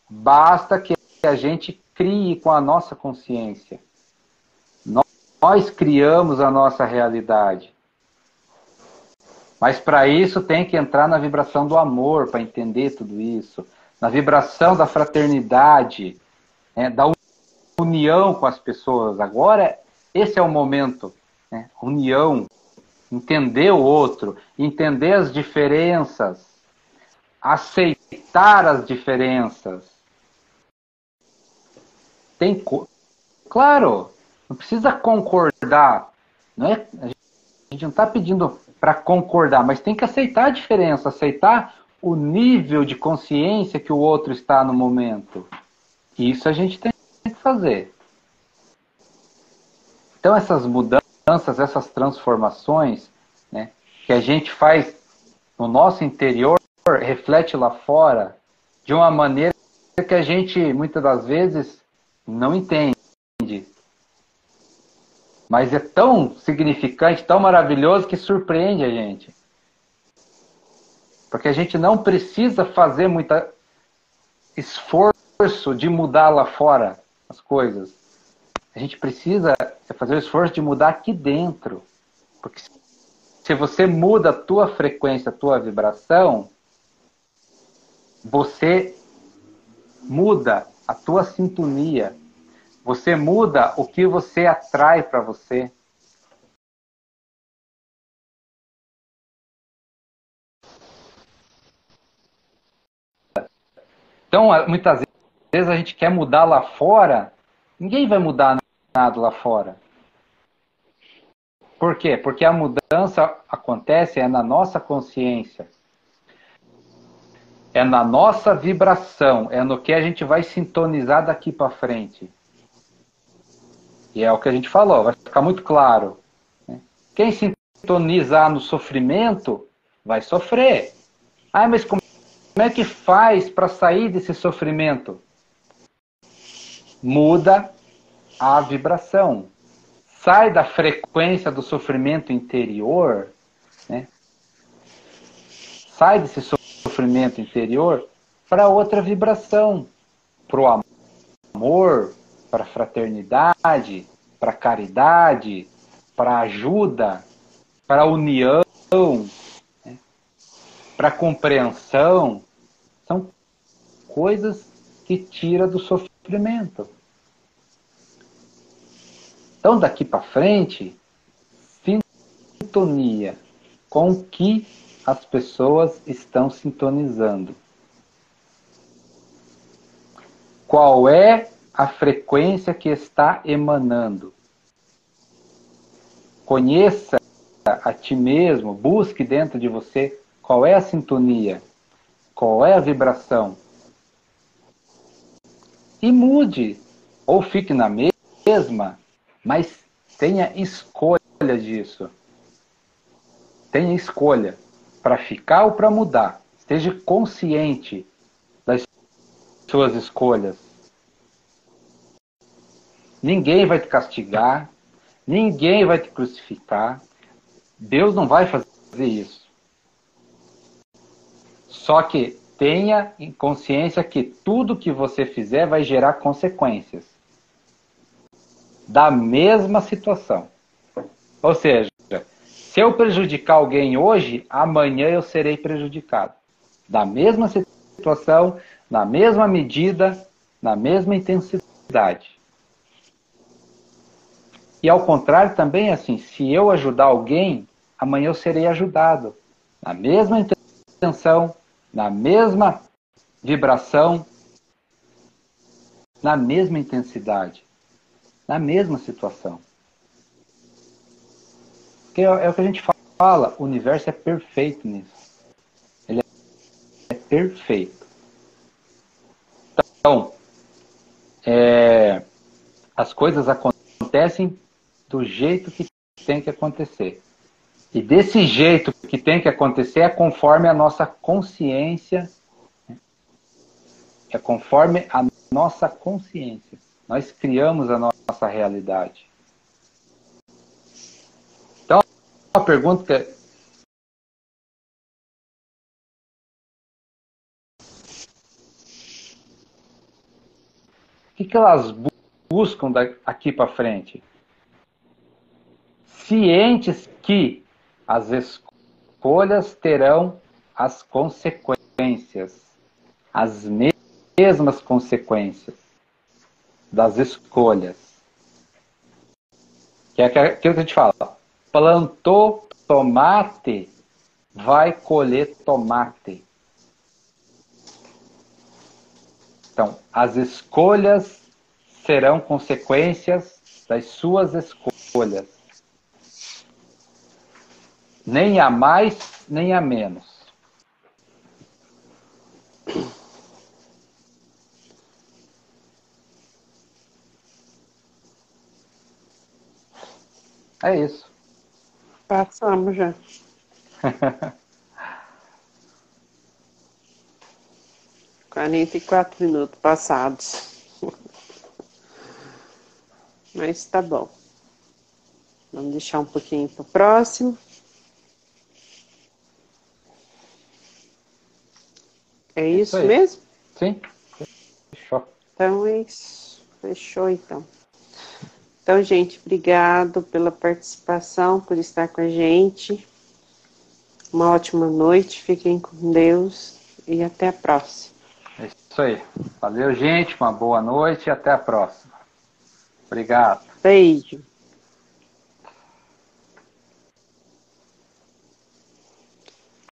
basta que a gente crie com a nossa consciência. Nós criamos a nossa realidade. Mas para isso tem que entrar na vibração do amor, para entender tudo isso. Na vibração da fraternidade, né, da união com as pessoas. Agora, esse é o momento. Né? União, entender o outro, entender as diferenças, aceitar as diferenças. Claro, não precisa concordar. Não é, a gente não está pedindo para concordar, mas tem que aceitar a diferença, aceitar o nível de consciência que o outro está no momento. Isso a gente tem que fazer. Então essas mudanças, essas transformações, né, que a gente faz no nosso interior, reflete lá fora de uma maneira que a gente muitas das vezes não entende. Mas é tão significante, tão maravilhoso que surpreende a gente. Porque a gente não precisa fazer muito esforço de mudar lá fora as coisas. A gente precisa fazer o esforço de mudar aqui dentro. Porque se você muda a tua frequência, a tua vibração, você muda a tua sintonia. Você muda o que você atrai para você. Então, muitas vezes a gente quer mudar lá fora, ninguém vai mudar nada lá fora. Por quê? Porque a mudança acontece na nossa consciência. É na nossa vibração, é no que a gente vai sintonizar daqui para frente. E é o que a gente falou, vai ficar muito claro. Quem sintonizar no sofrimento, vai sofrer. Ah, mas como é que faz para sair desse sofrimento? Muda a vibração. Sai da frequência do sofrimento interior, né? Sai desse sofrimento interior para outra vibração. Para o amor, para a fraternidade, para a caridade, para a ajuda, para a união, né? Para a compreensão. São coisas que tiram do sofrimento. Então, daqui para frente, sintonia com o que as pessoas estão sintonizando. Qual é a frequência que está emanando? Conheça a ti mesmo, busque dentro de você qual é a sintonia, qual é a vibração. E mude, ou fique na mesma, mas tenha escolha disso. Tenha escolha para ficar ou para mudar. Esteja consciente das suas escolhas. Ninguém vai te castigar, ninguém vai te crucificar. Deus não vai fazer isso. Só que tenha em consciência que tudo que você fizer vai gerar consequências da mesma situação. Ou seja, se eu prejudicar alguém hoje, amanhã eu serei prejudicado. Da mesma situação, na mesma medida, na mesma intensidade. E ao contrário também, assim, se eu ajudar alguém, amanhã eu serei ajudado. Na mesma intenção, na mesma vibração, na mesma intensidade, na mesma situação. Porque é o que a gente fala, o universo é perfeito nisso. Ele é perfeito. Então, as coisas acontecem do jeito que tem que acontecer. E desse jeito que tem que acontecer é conforme a nossa consciência, é conforme a nossa consciência. Nós criamos a nossa realidade. Então, a pergunta que o que elas buscam daqui para frente? Cientes que as escolhas terão as consequências, as mesmas consequências das escolhas. Que é aquilo que a gente fala. Plantou tomate, vai colher tomate. Então, as escolhas serão consequências das suas escolhas. Nem a mais, nem a menos. É isso. Passamos já. 44 minutos passados. Mas tá bom. Vamos deixar um pouquinho para o próximo. É isso mesmo? Sim. Fechou. Então é isso. Fechou então. Então, gente, obrigado pela participação, por estar com a gente. Uma ótima noite. Fiquem com Deus e até a próxima. É isso aí. Valeu, gente. Uma boa noite e até a próxima. Obrigado. Beijo.